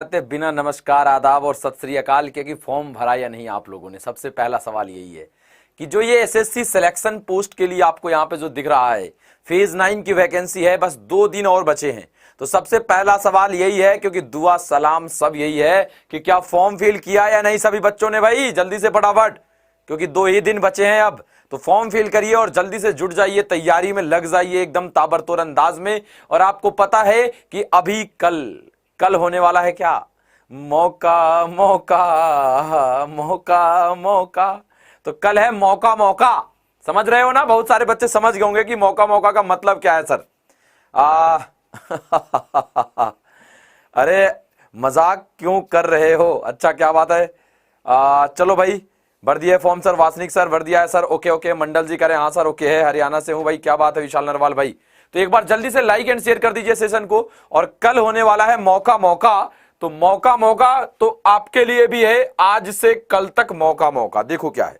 करते बिना नमस्कार आदाब और सत श्री अकाल के कि फॉर्म भरा या नहीं आप लोगों ने। सबसे पहला सवाल यही है कि जो ये एसएससी सिलेक्शन पोस्ट के लिए आपको यहाँ पे जो दिख रहा है फेज 9 की वैकेंसी है, बस 2 दिन और बचे हैं। तो सबसे पहला सवाल यही है, क्योंकि दुआ सलाम सब यही है कि क्या फॉर्म फिल किया या नहीं सभी बच्चों ने। भाई जल्दी से फटाफट, क्योंकि 2 ही दिन बचे हैं अब। तो फॉर्म फिल करिए और जल्दी से जुट जाइए, तैयारी में लग जाइए एकदम ताबड़तोड़ अंदाज में। और आपको पता है कि अभी कल होने वाला है क्या, मौका मौका मौका मौका। तो कल है मौका मौका, समझ रहे हो ना। बहुत सारे बच्चे समझ गए होंगे कि मौका मौका का मतलब क्या है सर। अरे मजाक क्यों कर रहे हो, अच्छा क्या बात है। चलो भाई भर दिया है फॉर्म सर, वासनिक सर भर दिया है सर। ओके ओके, मंडल जी करें हाँ सर ओके है, हरियाणा से हूं भाई, क्या बात है विशाल नरवाल भाई। तो एक बार जल्दी से लाइक एंड शेयर कर दीजिए सेशन को। और कल होने वाला है मौका मौका, तो मौका मौका तो आपके लिए भी है, आज से कल तक मौका मौका। देखो क्या है,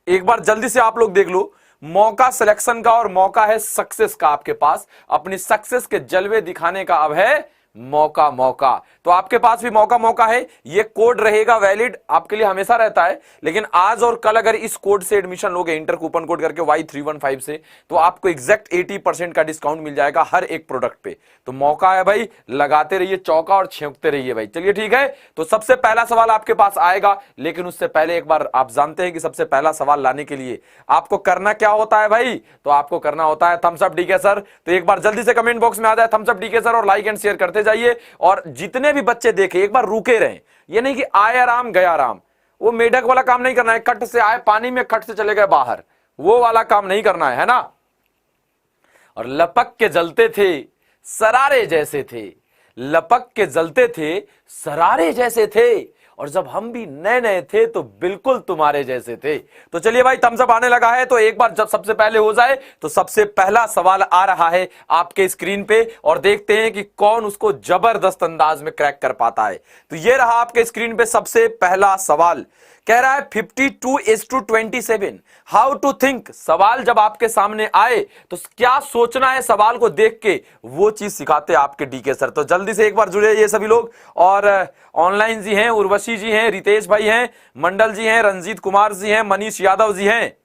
एक बार जल्दी से आप लोग देख लो। मौका सिलेक्शन का और मौका है सक्सेस का। आपके पास अपनी सक्सेस के जलवे दिखाने का अब है मौका मौका। तो आपके पास भी मौका मौका है। ये कोड रहेगा वैलिड आपके लिए, हमेशा रहता है। लेकिन आज और कल अगर इस कोड से एडमिशन लोगे, इंटर कूपन कोड करके Y315 से, तो आपको एग्जैक्ट 80% का डिस्काउंट मिल जाएगा हर एक प्रोडक्ट पे। तो मौका है भाई, लगाते रहिए चौका और छेंकते रहिए भाई। चलिए ठीक है, तो सबसे पहला सवाल आपके पास आएगा। लेकिन उससे पहले एक बार आप जानते हैं कि सबसे पहला सवाल लाने के लिए आपको करना क्या होता है भाई। तो आपको करना होता है थम्स अप डीके सर। तो एक बार जल्दी से कमेंट बॉक्स में आ जाए थम्स अप डीके सर और लाइक एंड शेयर करते जाइए। और जितने भी बच्चे देखे एक बार रुके रहें, ये नहीं कि आए आराम गया आराम। वो मेढक वाला काम नहीं करना है, कट से आए पानी में कट से चले गए बाहर, वो वाला काम नहीं करना है ना। और लपक के जलते थे सरारे जैसे थे, लपक के जलते थे सरारे जैसे थे, और जब हम भी नए नए थे तो बिल्कुल तुम्हारे जैसे थे। तो चलिए भाई थम्स अप आने लगा है, तो एक बार जब सबसे पहले हो जाए तो सबसे पहला सवाल आ रहा है आपके स्क्रीन पे, और देखते हैं कि कौन उसको जबरदस्त अंदाज में क्रैक कर पाता है। तो ये रहा आपके स्क्रीन पे सबसे पहला सवाल। कह रहा है 52:27 हाउ टू थिंक। सवाल जब आपके सामने आए तो क्या सोचना है, सवाल को देख के वो चीज सिखाते हैं आपके डीके सर। तो जल्दी से एक बार जुड़े ये सभी लोग। और ऑनलाइन जी हैं, उर्वशी जी हैं, रितेश भाई हैं, मंडल जी हैं, रंजीत कुमार जी हैं, मनीष यादव जी हैं,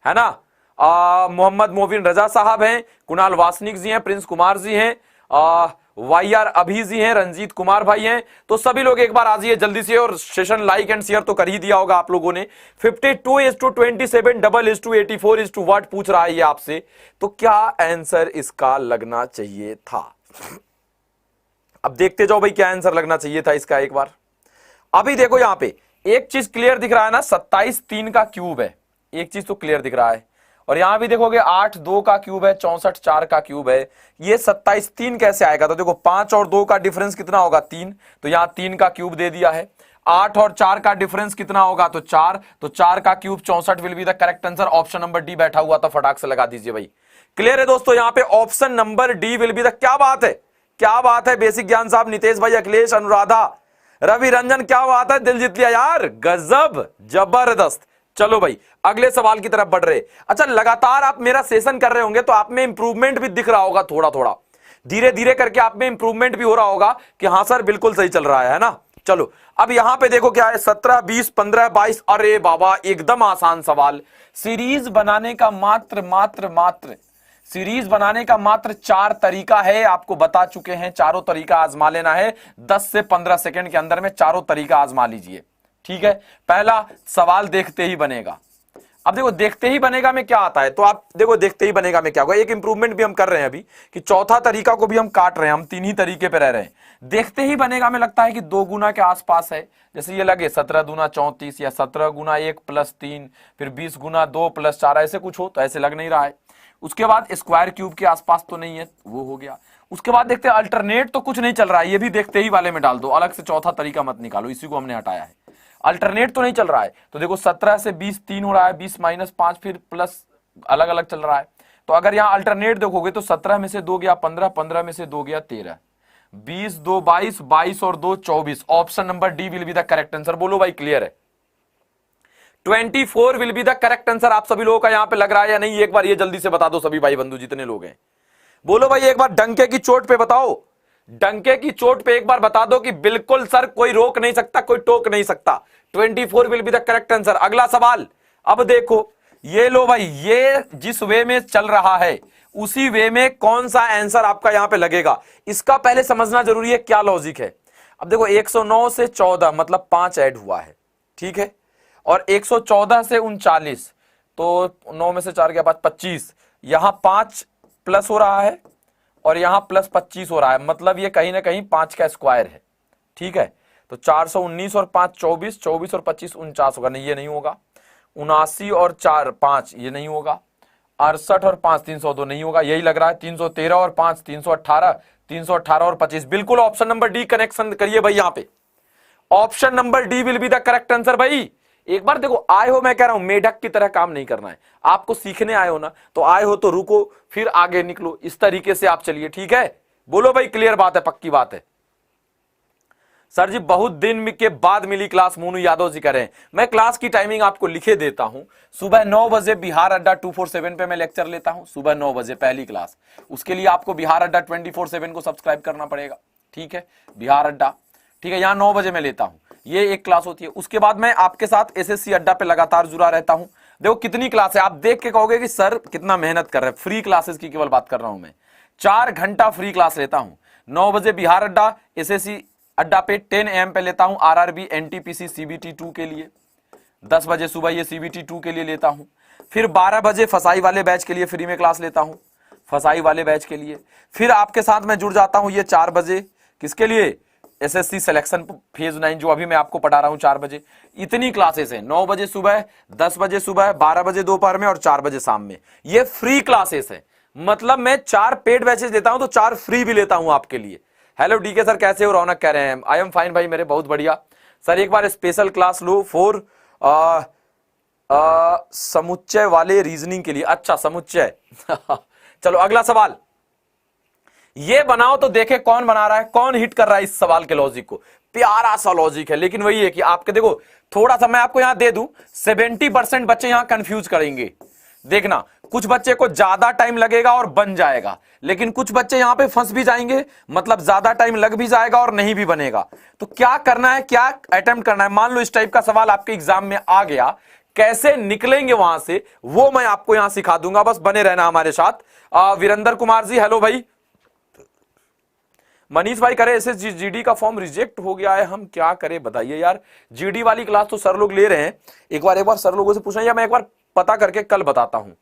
है ना, मोहम्मद मोबिन रजा साहब हैं, कुणाल वासनिक जी हैं, प्रिंस कुमार जी हैं, YR अभी जी हैं, रंजीत कुमार भाई हैं। तो सभी लोग एक बार आ जाइए जल्दी से। और सेशन लाइक एंड शेयर तो कर ही दिया होगा आप लोगों ने। 52:27 84 व्हाट पूछ रहा है ये आपसे। तो क्या आंसर इसका लगना चाहिए था, अब देखते जाओ भाई क्या आंसर लगना चाहिए था इसका। एक बार अभी देखो यहां पे एक चीज क्लियर दिख रहा है ना, 27 का क्यूब है, एक चीज तो क्लियर दिख रहा है। और यहां भी देखोगे 8 2 का क्यूब है, 64 का क्यूब है। ये 27 कैसे आएगा, तो देखो 5 और 2 का डिफरेंस कितना होगा 3, तो यहां 3 का क्यूब दे दिया है। 8 और 4 का डिफरेंस कितना होगा, तो 4, तो 4 का cube 64 will be the correct answer. Option number D बैठा हुआ था, फटाक से लगा दीजिए भाई। क्लियर है दोस्तों, यहां पे option number D will be the, क्या बात है, क्या बात है बेसिक ज्ञान साहब, नितेश भाई, अखिलेश, अनुराधा, रवि रंजन, क्या बात है, दिल जीत लिया यार, गजब जबरदस्त। चलो भाई अगले सवाल की तरफ बढ़ रहे। अच्छा लगातार आप मेरा सेशन कर रहे होंगे तो आप में इंप्रूवमेंट भी दिख रहा होगा, थोड़ा थोड़ा धीरे धीरे करके आप में इंप्रूवमेंट भी हो रहा होगा कि हाँ सर बिल्कुल सही चल रहा है ना। चलो अब यहां पे देखो क्या है, 17 20 15 22। अरे बाबा एकदम आसान सवाल। सीरीज बनाने का सीरीज बनाने का मात्र 4 तरीका है, आपको बता चुके हैं। चारों तरीका आजमा लेना है 10 से 15 सेकंड के अंदर में, चारों तरीका आजमा लीजिए, ठीक है। पहला सवाल देखते ही बनेगा। अब देखो देखते ही बनेगा में क्या आता है, तो आप देखो देखते ही बनेगा में क्या होगा। एक इंप्रूवमेंट भी हम कर रहे हैं अभी कि चौथा तरीका को भी हम काट रहे हैं, हम 3 ही तरीके पे रह रहे हैं। देखते ही बनेगा में लगता है कि 2 गुना के आसपास है, जैसे ये लगे 17 दूना 34 या 17 गुना 1 + 3 फिर 20 गुना 2 + 4 ऐसे कुछ हो, तो ऐसे लग नहीं रहा है। उसके बाद स्क्वायर क्यूब के आसपास तो नहीं है, वो हो गया। उसके बाद देखते हैं अल्टरनेट तो कुछ नहीं चल रहा है, ये भी देखते ही वाले में डाल दो, अलग से चौथा तरीका मत निकालो, इसी को हमने हटाया है। अल्टरनेट तो नहीं चल रहा है, तो देखो 17 से 20 3 हो रहा है, 20 - 5 फिर प्लस अलग अलग चल रहा है। तो अगर यहां अल्टरनेट देखोगे तो 17 में से 2 गया 15, 15 में से 2 गया 13, 20 2 22, 22 और 2 24। Option number D will be the correct answer. बोलो भाई क्लियर है, 24 will be the correct answer. आप सभी लोगों का यहां पे लग रहा है या नहीं, एक बार ये जल्दी से बता दो सभी भाई बंधु जितने लोग हैं। बोलो भाई एक बार डंके की चोट पे बताओ, डंके की चोट पे एक बार बता दो कि बिल्कुल सर, कोई रोक नहीं सकता, कोई टोक नहीं सकता। 24 will be the correct answer. अगला सवाल, अब देखो, ये लो भाई, ये जिस वे में चल रहा है उसी वे में कौन सा आंसर आपका यहां पे लगेगा, इसका पहले समझना जरूरी है क्या लॉजिक है। अब देखो 109 से 14 मतलब 5 ऐड हुआ है, ठीक है, और 114 से 39, तो 9 में से 4 गया 5, 25, यहां 5 प्लस हो रहा है और यहां प्लस 25 हो रहा है, मतलब ये कहीं ना कहीं 5 का स्क्वायर है, ठीक है। तो 419 और 5 24, 24 और 25 49 होगा, नहीं ये नहीं होगा। 79 और 4 5 ये नहीं होगा। 68 और 5 302 नहीं होगा, यही लग रहा है। 313 और 5 318, 318 और 25, बिल्कुल ऑप्शन नंबर डी कनेक्शन करिए भाई। यहां पे option number D will be the correct answer भाई। एक बार देखो, आए हो, मैं कह रहा हूं मेढक की तरह काम नहीं करना है, आपको सीखने आए हो ना, तो आए हो तो रुको, फिर आगे निकलो, इस तरीके से आप चलिए, ठीक है। बोलो भाई, क्लियर बात है, पक्की बात है। सर जी बहुत दिन के बाद मिली क्लास, मोनू यादव जी करें। मैं क्लास की टाइमिंग आपको लिखे देता हूं। सुबह 9 बजे बिहार अड्डा 247 पे मैं लेक्चर लेता हूं, सुबह 9 बजे पहली क्लास। उसके लिए आपको बिहार अड्डा 24/7 को सब्सक्राइब करना पड़ेगा, ठीक है, बिहार अड्डा, ठीक है। यहां 9 बजे मैं लेता हूं, ये एक क्लास होती है। उसके बाद मैं आपके साथ एसएससी अड्डा पे लगातार जुड़ा रहता हूं। देखो कितनी क्लास है, आप देख के कहोगे कि सर कितना मेहनत कर रहे हैं। फ्री क्लासेस की केवल बात कर रहा हूं मैं, 4 घंटा फ्री क्लास लेता हूं। 9 बजे बिहार अड्डा एसएससी अड्डा पे, 10 AM पे लेता हूं आरआरबी एनटीपीसी सीबीटी 2 के लिए। 10 बजे सुबह ये सीबीटी 2 के लिए लेता हूं। फिर 12 बजे फसाई वाले बैच के लिए फ्री में क्लास लेता हूं, फसाई वाले बैच के लिए। फिर आपके साथ मैं जुड़ जाता हूं ये 4 बजे, किसके लिए, एसएससी सिलेक्शन फेज 9 जो अभी मैं आपको पढ़ा रहा हूं 4 बजे। इतनी क्लासेस हैं, 9 बजे सुबह, 10 बजे सुबह, 12 बजे दोपहर में और 4 बजे शाम में। ये फ्री क्लासेस है, मतलब मैं 4 पेड बैचेस देता हूं तो 4 फ्री भी लेता हूं आपके लिए। हेलो डीके सर कैसे हो, रौनक कह रहे हैं। आई एम फाइन भाई मेरे, बहुत बढ़िया सर। एक बार स्पेशल क्लास लो फॉर समुच्चय वाले रीजनिंग के लिए। अच्छा समुच्चय चलो अगला सवाल, ये बनाओ तो देखे कौन बना रहा है, कौन हिट कर रहा है इस सवाल के लॉजिक को। प्यारा सा लॉजिक है, लेकिन वही है कि आपके देखो थोड़ा सा मैं आपको यहां दे दूं, 70% बच्चे यहां कंफ्यूज करेंगे। देखना, कुछ बच्चे को ज्यादा टाइम लगेगा और बन जाएगा, लेकिन कुछ बच्चे यहां पे फंस भी जाएंगे, मतलब ज्यादा टाइम लग भी जाएगा और नहीं भी बनेगा। तो क्या करना है, क्या अटेम्प्ट करना है। मान लो इस टाइप का सवाल आपके एग्जाम में आ गया, कैसे निकलेंगे वहां से, वो मैं आपको यहां सिखा दूंगा, बस बने रहना हमारे साथ। वीरेंद्र कुमार जी हेलो भाई। मनीष भाई करे ऐसे जीडी का फॉर्म रिजेक्ट हो गया है, हम क्या करें बताइए यार। जीडी वाली क्लास तो सर लोग ले रहे हैं, एक बार सर लोगों से पूछना, या मैं एक बार पता करके कल बताता हूं।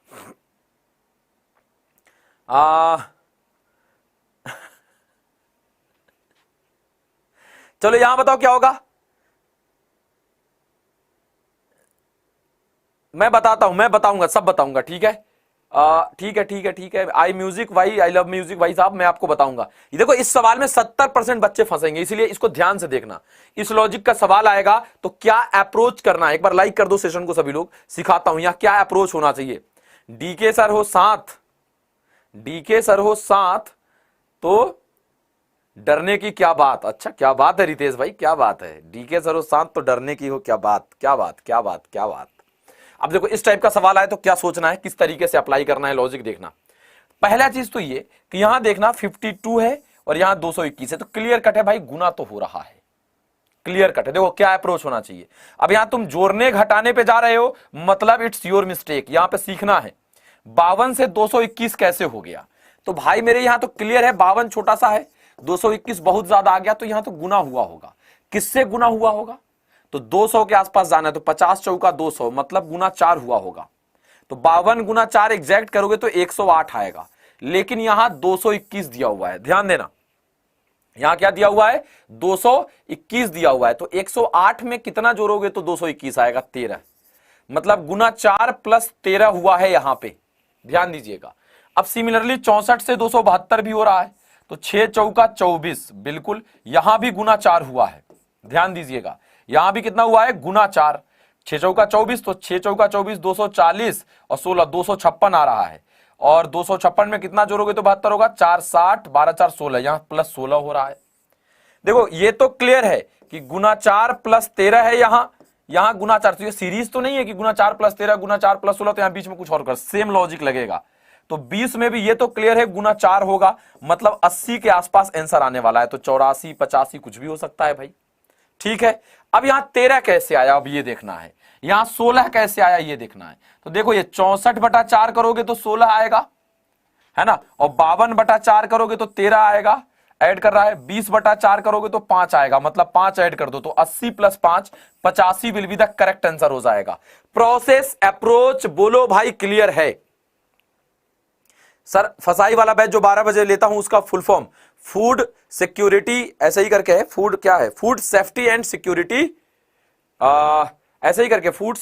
चलो यहां बताओ क्या होगा, मैं बताता हूं, मैं बताऊंगा, सब बताऊंगा, ठीक है। ठीक है। आई म्यूजिक भाई, आई लव म्यूजिक भाई साहब, मैं आपको बताऊंगा। ये देखो इस सवाल में 70% बच्चे फंसेंगे, इसलिए इसको ध्यान से देखना। इस लॉजिक का सवाल आएगा तो क्या अप्रोच करना है, एक बार लाइक कर दो सेशन को सभी लोग, सिखाता हूं यहां क्या अप्रोच होना चाहिए। डीके सर हो साथ, डीके सर हो साथ तो डरने की क्या बात। अच्छा क्या बात है रितेश भाई, क्या बात है, डीके सर हो साथ तो डरने की हो क्या बात, क्या बात, क्या बात, क्या बात। अब देखो इस टाइप का सवाल आए तो क्या सोचना है, किस तरीके से अप्लाई करना है, लॉजिक देखना। पहला चीज तो ये कि यहां देखना 52 है और यहां 221 है, तो क्लियर कट है भाई, गुना तो हो रहा है, क्लियर कट है। देखो क्या अप्रोच होना चाहिए। अब यहां तुम जोड़ने घटाने पे जा रहे हो, मतलब इट्स योर मिस्टेक, यहां पे सीखना है 52 से 221 कैसे हो गया। तो भाई मेरे यहां तो क्लियर है, 52 छोटा सा है, 221 बहुत ज्यादा आ गया, तो यहां तो गुना हुआ होगा। किससे गुना हुआ होगा, तो 200 के आसपास जाना है, तो 50 चौका 200 मतलब गुना 4 हुआ होगा। तो 52 गुना 4 एग्जैक्ट करोगे तो 108 आएगा, लेकिन यहां 221 दिया हुआ है, ध्यान देना। यहां क्या दिया हुआ है, 221 दिया हुआ है, तो 108 में कितना जोड़ोगे तो 221 आएगा, 13, मतलब गुना 4 प्लस 13 हुआ है यहां पे, ध्यान दीजिएगा। अब सिमिलरली 64 से 272 भी हो रहा है, तो 6 चौका 24, बिल्कुल यहां भी गुना 4 हुआ है, ध्यान दीजिएगा। यहां भी कितना हुआ है, गुना 4, 6 चौका 24, तो 6 चौका 24 240 और 16 256 आ रहा है, और 256 में कितना जोड़ोगे तो 72 होगा, 4 60, 12 4 16, यहां प्लस 16 हो रहा है। देखो ये तो क्लियर है कि गुना 4 प्लस 13 है, यहां गुना 4, तो ये सीरीज तो नहीं है कि गुना 4 प्लस 13 गुना 4 प्लस 16, तो यहां बीच में कुछ और कर, सेम लॉजिक लगेगा। तो 20 में भी ये तो क्लियर है गुना 4 होगा, मतलब 80 के आसपास आंसर आने वाला है। तो 84, 85 कुछ भी हो सकता है भाई। ठीक है, अब यहां 13 कैसे आया, अब ये देखना है। यहां 16 कैसे आया ये देखना है। तो देखो ये 64/4 करोगे तो 16 आएगा, है ना, और 52/4 करोगे तो 13 आएगा, ऐड कर रहा है। 20/4 करोगे तो 5 आएगा, मतलब 5 ऐड कर दो तो 80 + 5 85 will be the correct answer हो जाएगा। प्रोसेस अप्रोच बोलो भाई क्लियर है। सर फसाई वाला बैच जो 12 बजे लेता हूं उसका फुल फॉर्म फूड सिक्योरिटी ऐसे ही करके है, फूड क्या है, फूड सेफ्टी एंड सिक्योरिटी, ऐसे ही करके food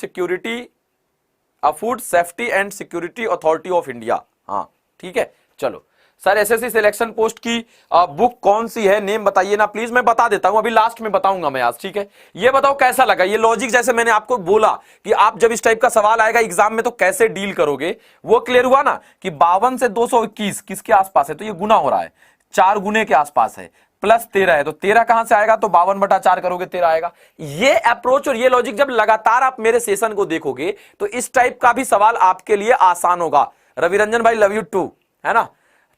safety and security authority of India. हाँ ठीक है, चलो सर एसएससी सिलेक्शन पोस्ट की बुक कौन सी है, नेम बताइए ना प्लीज। मैं बता देता हूं, अभी लास्ट में बताऊंगा मैं आज। ठीक है, ये बताओ कैसा लगा ये लॉजिक, जैसे मैंने आपको बोला कि आप जब इस टाइप का सवाल आएगा एग्जाम में तो कैसे डील करोगे, वो क्लियर हुआ ना कि 52 से 221 किसके आसपास है, तो ये गुना हो रहा है, 4 गुने के आसपास है, प्लस 13 है, तो 13 कहां से आएगा, तो 52/4 करोगे 13 आएगा। ये अप्रोच और ये लॉजिक जब लगातार आप मेरे सेशन को देखोगे तो इस टाइप का भी सवाल आपके लिए आसान होगा। रविरंजन भाई लव यू टू, है ना।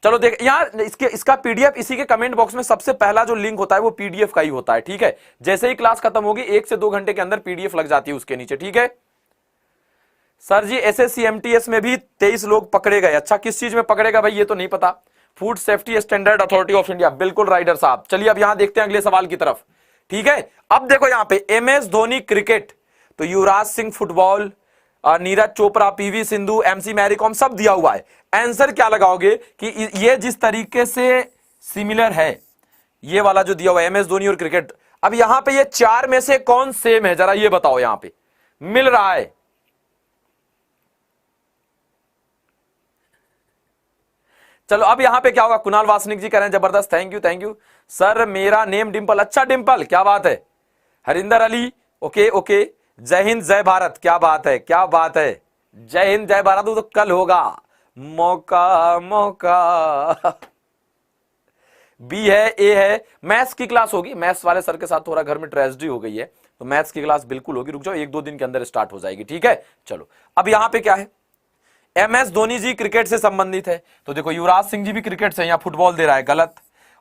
चलो देख यहां इसका पीडीएफ इसी के कमेंट बॉक्स में सबसे पहला जो लिंक होता है वो पीडीएफ का ही होता है। ठीक है, जैसे ही क्लास खत्म होगी 1 से 2 घंटे के अंदर पीडीएफ लग जाती है उसके नीचे। ठीक है सर जी, एसएससी एमटीएस में भी 23 लोग पकड़े गए। अच्छा किस चीज में पकड़ेगा भाई ये तो नहीं पता। Food safety standard authority of India, बिल्कुल राइडर साहब। चलिए अब यहां देखते हैं अगले सवाल की तरफ। ठीक है, अब देखो यहां पे एमएस धोनी क्रिकेट, तो Yuvraj Singh football, Neeraj Chopra, PV Sindhu, MC Mary Kom सब दिया हुआ है। आंसर क्या लगाओगे कि ये जिस तरीके से सिमिलर है, ये वाला जो दिया हुआ है एमएस धोनी और क्रिकेट, अब यहां पे ये 4 में से कौन सेम है जरा ये बताओ, यहां पे मिल रहा है। चलो अब यहां पे क्या होगा, कुणाल वासनिक जी कह रहे हैं जबरदस्त, थैंक यू सर। मेरा नेम डिंपल, अच्छा डिंपल क्या बात है। हरिंदर अली ओके ओके, जय हिंद जय भारत, क्या बात है क्या बात है, जय हिंद जय भारत। तो कल होगा मौका मौका। बी है, ए है, मैथ्स की क्लास होगी, मैथ्स वाले सर के साथ थोड़ा घर में ट्रेजेडी हो गई है, तो मैथ्स की क्लास बिल्कुल होगी, रुक जाओ 1-2 दिन के अंदर स्टार्ट हो जाएगी। ठीक है चलो, अब यहां पे क्या है, एमएस धोनी जी क्रिकेट से संबंधित है, तो देखो युवराज सिंह जी भी क्रिकेट से, यहां फुटबॉल दे रहा है गलत,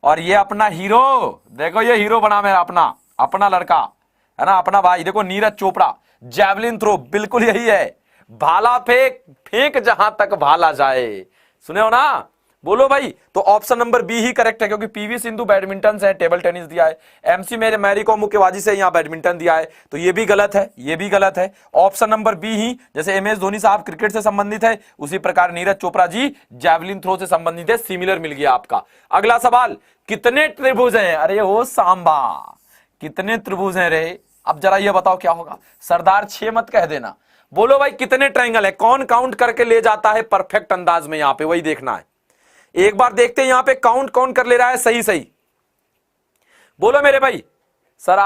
और ये अपना हीरो, देखो ये हीरो बना मेरा अपना लड़का, है ना, अपना भाई। देखो नीरज चोपड़ा जैवलिन थ्रो, बिल्कुल यही है, भाला फेंक जहां तक भाला जाए, सुने हो ना, बोलो भाई। तो ऑप्शन नंबर बी ही करेक्ट है, क्योंकि पीवी सिंधु बैडमिंटन से टेबल टेनिस दिया है, एमसी मेरे मैरीकॉम मुक्केबाजी से यहां बैडमिंटन दिया है, तो ये भी गलत है, ये भी गलत है। ऑप्शन नंबर बी ही, जैसे एमएस धोनी साहब क्रिकेट से संबंधित है उसी प्रकार नीरज चोपड़ा जी जैवलिन थ्रो से संबंधित है, सिमिलर मिल गया आपका। अगला सवाल, कितने त्रिभुज हैं, अरे वो सांबा कितने त्रिभुज हैं रे, अब जरा ये बताओ क्या होगा। सरदार 6 मत कह देना, बोलो भाई कितने ट्रायंगल है, कौन काउंट करके ले जाता है परफेक्ट अंदाज में, यहां पे वही देखना है। एक बार देखते हैं यहां पे काउंट कौन कर ले रहा है सही सही, बोलो मेरे भाई। सर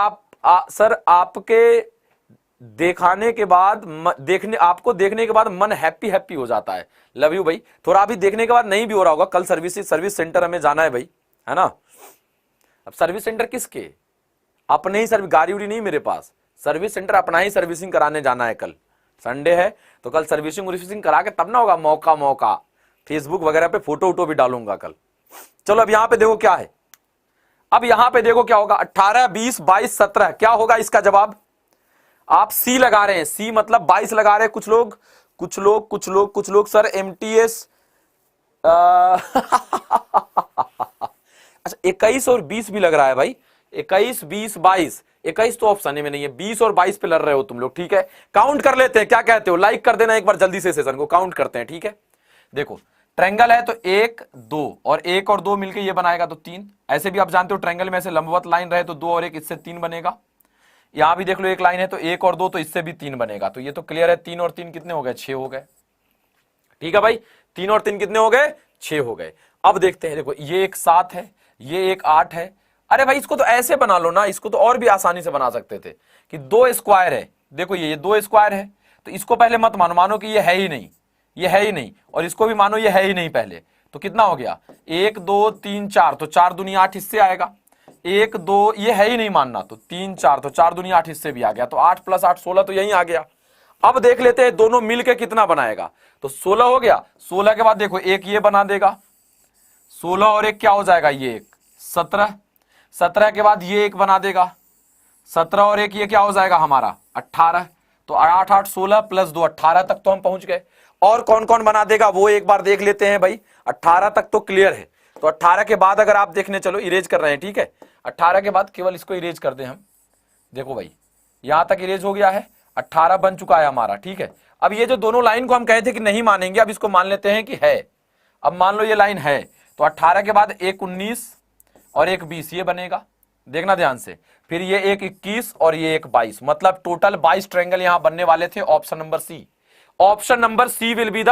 सर आपके दिखाने के बाद आपको देखने के बाद मन हैप्पी हो जाता है, लव यू भाई। थोड़ा अभी देखने के बाद नहीं भी हो रहा होगा, कल सर्विस सेंटर हमें जाना है भाई, है ना। अब सर्विस सेंटर किसके, अपने ही सर्विस, गाड़ी उड़ी नहीं मेरे पास, सर्विस सेंटर अपना ही सर्विसिंग कराने जाना है, कल संडे है तो कल सर्विसिंग करा के तब ना होगा मौका। फेसबुक वगैरह पे फोटो भी डालूंगा कल। चलो अब यहां पे देखो क्या है, अब यहां पे देखो क्या होगा, 18 20 22 17 क्या होगा इसका जवाब। आप सी लगा रहे हैं, सी मतलब 22 लगा रहे हैं कुछ लोग सर एमटीएस अच्छा 21 और 20 भी लग रहा है भाई, 21 20 22, 21 तो ऑप्शन में नहीं है, 20 और 22 पे लड़ रहे हो तुम लोग। ठीक है काउंट कर लेते हैं, क्या कहते हो, लाइक कर देना एक बार जल्दी से, सेशन को काउंट करते हैं। ठीक है देखो ट्रायंगल है तो 1 2 और 1 और 2 मिलके ये बनाएगा तो 3, ऐसे भी आप जानते हो ट्रायंगल में ऐसे लंबवत लाइन रहे तो 2 और 1 इससे 3 बनेगा। यहां भी देख लो एक लाइन है तो 1 और 2 तो इससे भी 3 बनेगा, तो ये तो क्लियर है, 3 और 3 कितने हो गए, 6 हो गए। ठीक है भाई 3 और 3 कितने हो गए, 6 हो गए। अब देखते हैं, देखो ये एक 7 है, ये एक 8 है, अरे भाई इसको तो ऐसे बना लो ना, इसको तो और भी आसानी से बना सकते थे कि 2 स्क्वायर है, देखो ये 2 स्क्वायर है, तो इसको पहले मत मानो कि ये है ही नहीं, ये है ही नहीं, और इसको भी मानो ये है ही नहीं पहले, तो कितना हो गया 1 2 3 4, तो 4 दूनी 8 इससे आएगा, 1 2 ये है ही नहीं मानना, तो 3 4, तो 4 दूनी 8 इससे भी आ गया, तो 8 + 8 16 तो यही आ गया। अब देख लेते हैं दोनों मिलके कितना बनाएगा। तो 16 हो गया, 16 के बाद देखो एक ये बना देगा, 16 और एक क्या हो जाएगा, ये एक 17, 17 के बाद ये एक बना देगा, 17 और एक ये क्या हो जाएगा हमारा 18। तो 8 8 16 प्लस 2 18 तक तो हम पहुंच गए। और कौन कौन बना देगा वो एक बार देख लेते हैं भाई। 18 तक तो क्लियर है। तो 18 के बाद अगर आप देखने चलो, इरेज कर रहे हैं, ठीक है, 18 के बाद केवल इसको इरेज कर दें हम। देखो भाई यहां तक इरेज हो गया है, 18 बन चुका है हमारा, ठीक है। अब ये जो दोनों लाइन को हम कहे थे कि नहीं मानेंगे, अब इसको मान लेते हैं कि है। अब मान लो ये लाइन है, तो 18 के बाद एक 19 और एक 20 ये बनेगा, देखना ध्यान से। फिर ये एक 21 और ये एक 22, मतलब टोटल 22 ट्रायंगल यहां बनने वाले थे। Option number c, option number c will be the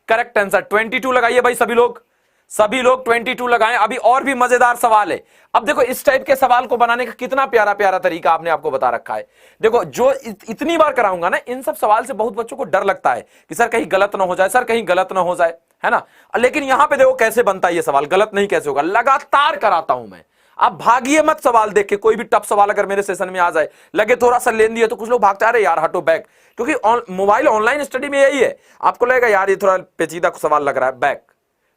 correct answer. 22 लगाइए भाई सभी लोग, सभी लोग 22 लगाएं। अभी और भी मजेदार सवाल है। अब देखो इस टाइप के सवाल को बनाने का कितना प्यारा प्यारा तरीका आपने आपको बता रखा है। देखो जो इतनी बार कराऊंगा ना, इन सब सवाल से बहुत बच्चों को डर लगता है कि सर कहीं गलत ना हो जाए, सर कहीं गलत ना हो जाए, है ना। लेकिन यहां पे देखो कैसे बनता है ये सवाल, गलत नहीं कैसे होगा, लगातार कराता हूं मैं। आप भागिए मत सवाल देख के। कोई भी टफ सवाल अगर मेरे सेशन में आ जाए, लगे थोड़ा सा लेंदी है, तो कुछ लोग भागते हैं, अरे यार हटो बैक। क्योंकि मोबाइल ऑनलाइन स्टडी में यही है, आपको लगेगा यार ये थोड़ा पेचीदा सवाल लग रहा है, बैक।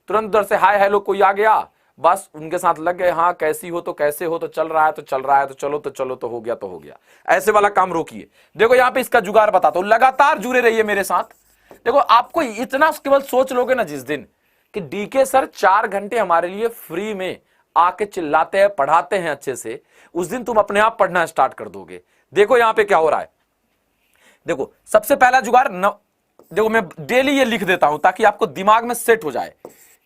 तुरंत उधर से हाय हेलो कोई आ गया, बस उनके साथ लग गए, हाँ कैसी हो तो कैसे हो, तो चल रहा है तो चल रहा है, तो चलो तो चलो, तो हो गया तो हो गया। ऐसे वाला काम रोकिए। देखो यहां पे इसका जुगाड़ बताता हूं, लगातार जुड़े रहिए मेरे साथ। देखो आपको इतना केवल सोच लोगे ना जिस दिन कि डीके सर 4 घंटे हमारे लिए फ्री में आके चिल्लाते हैं, पढ़ाते हैं अच्छे से, उस दिन तुम अपने आप पढ़ना स्टार्ट कर दोगे। देखो यहां पे क्या हो रहा है। देखो सबसे पहला जुगाड़ देखो मैं डेली ये लिख देता हूं ताकि आपको दिमाग में सेट हो जाए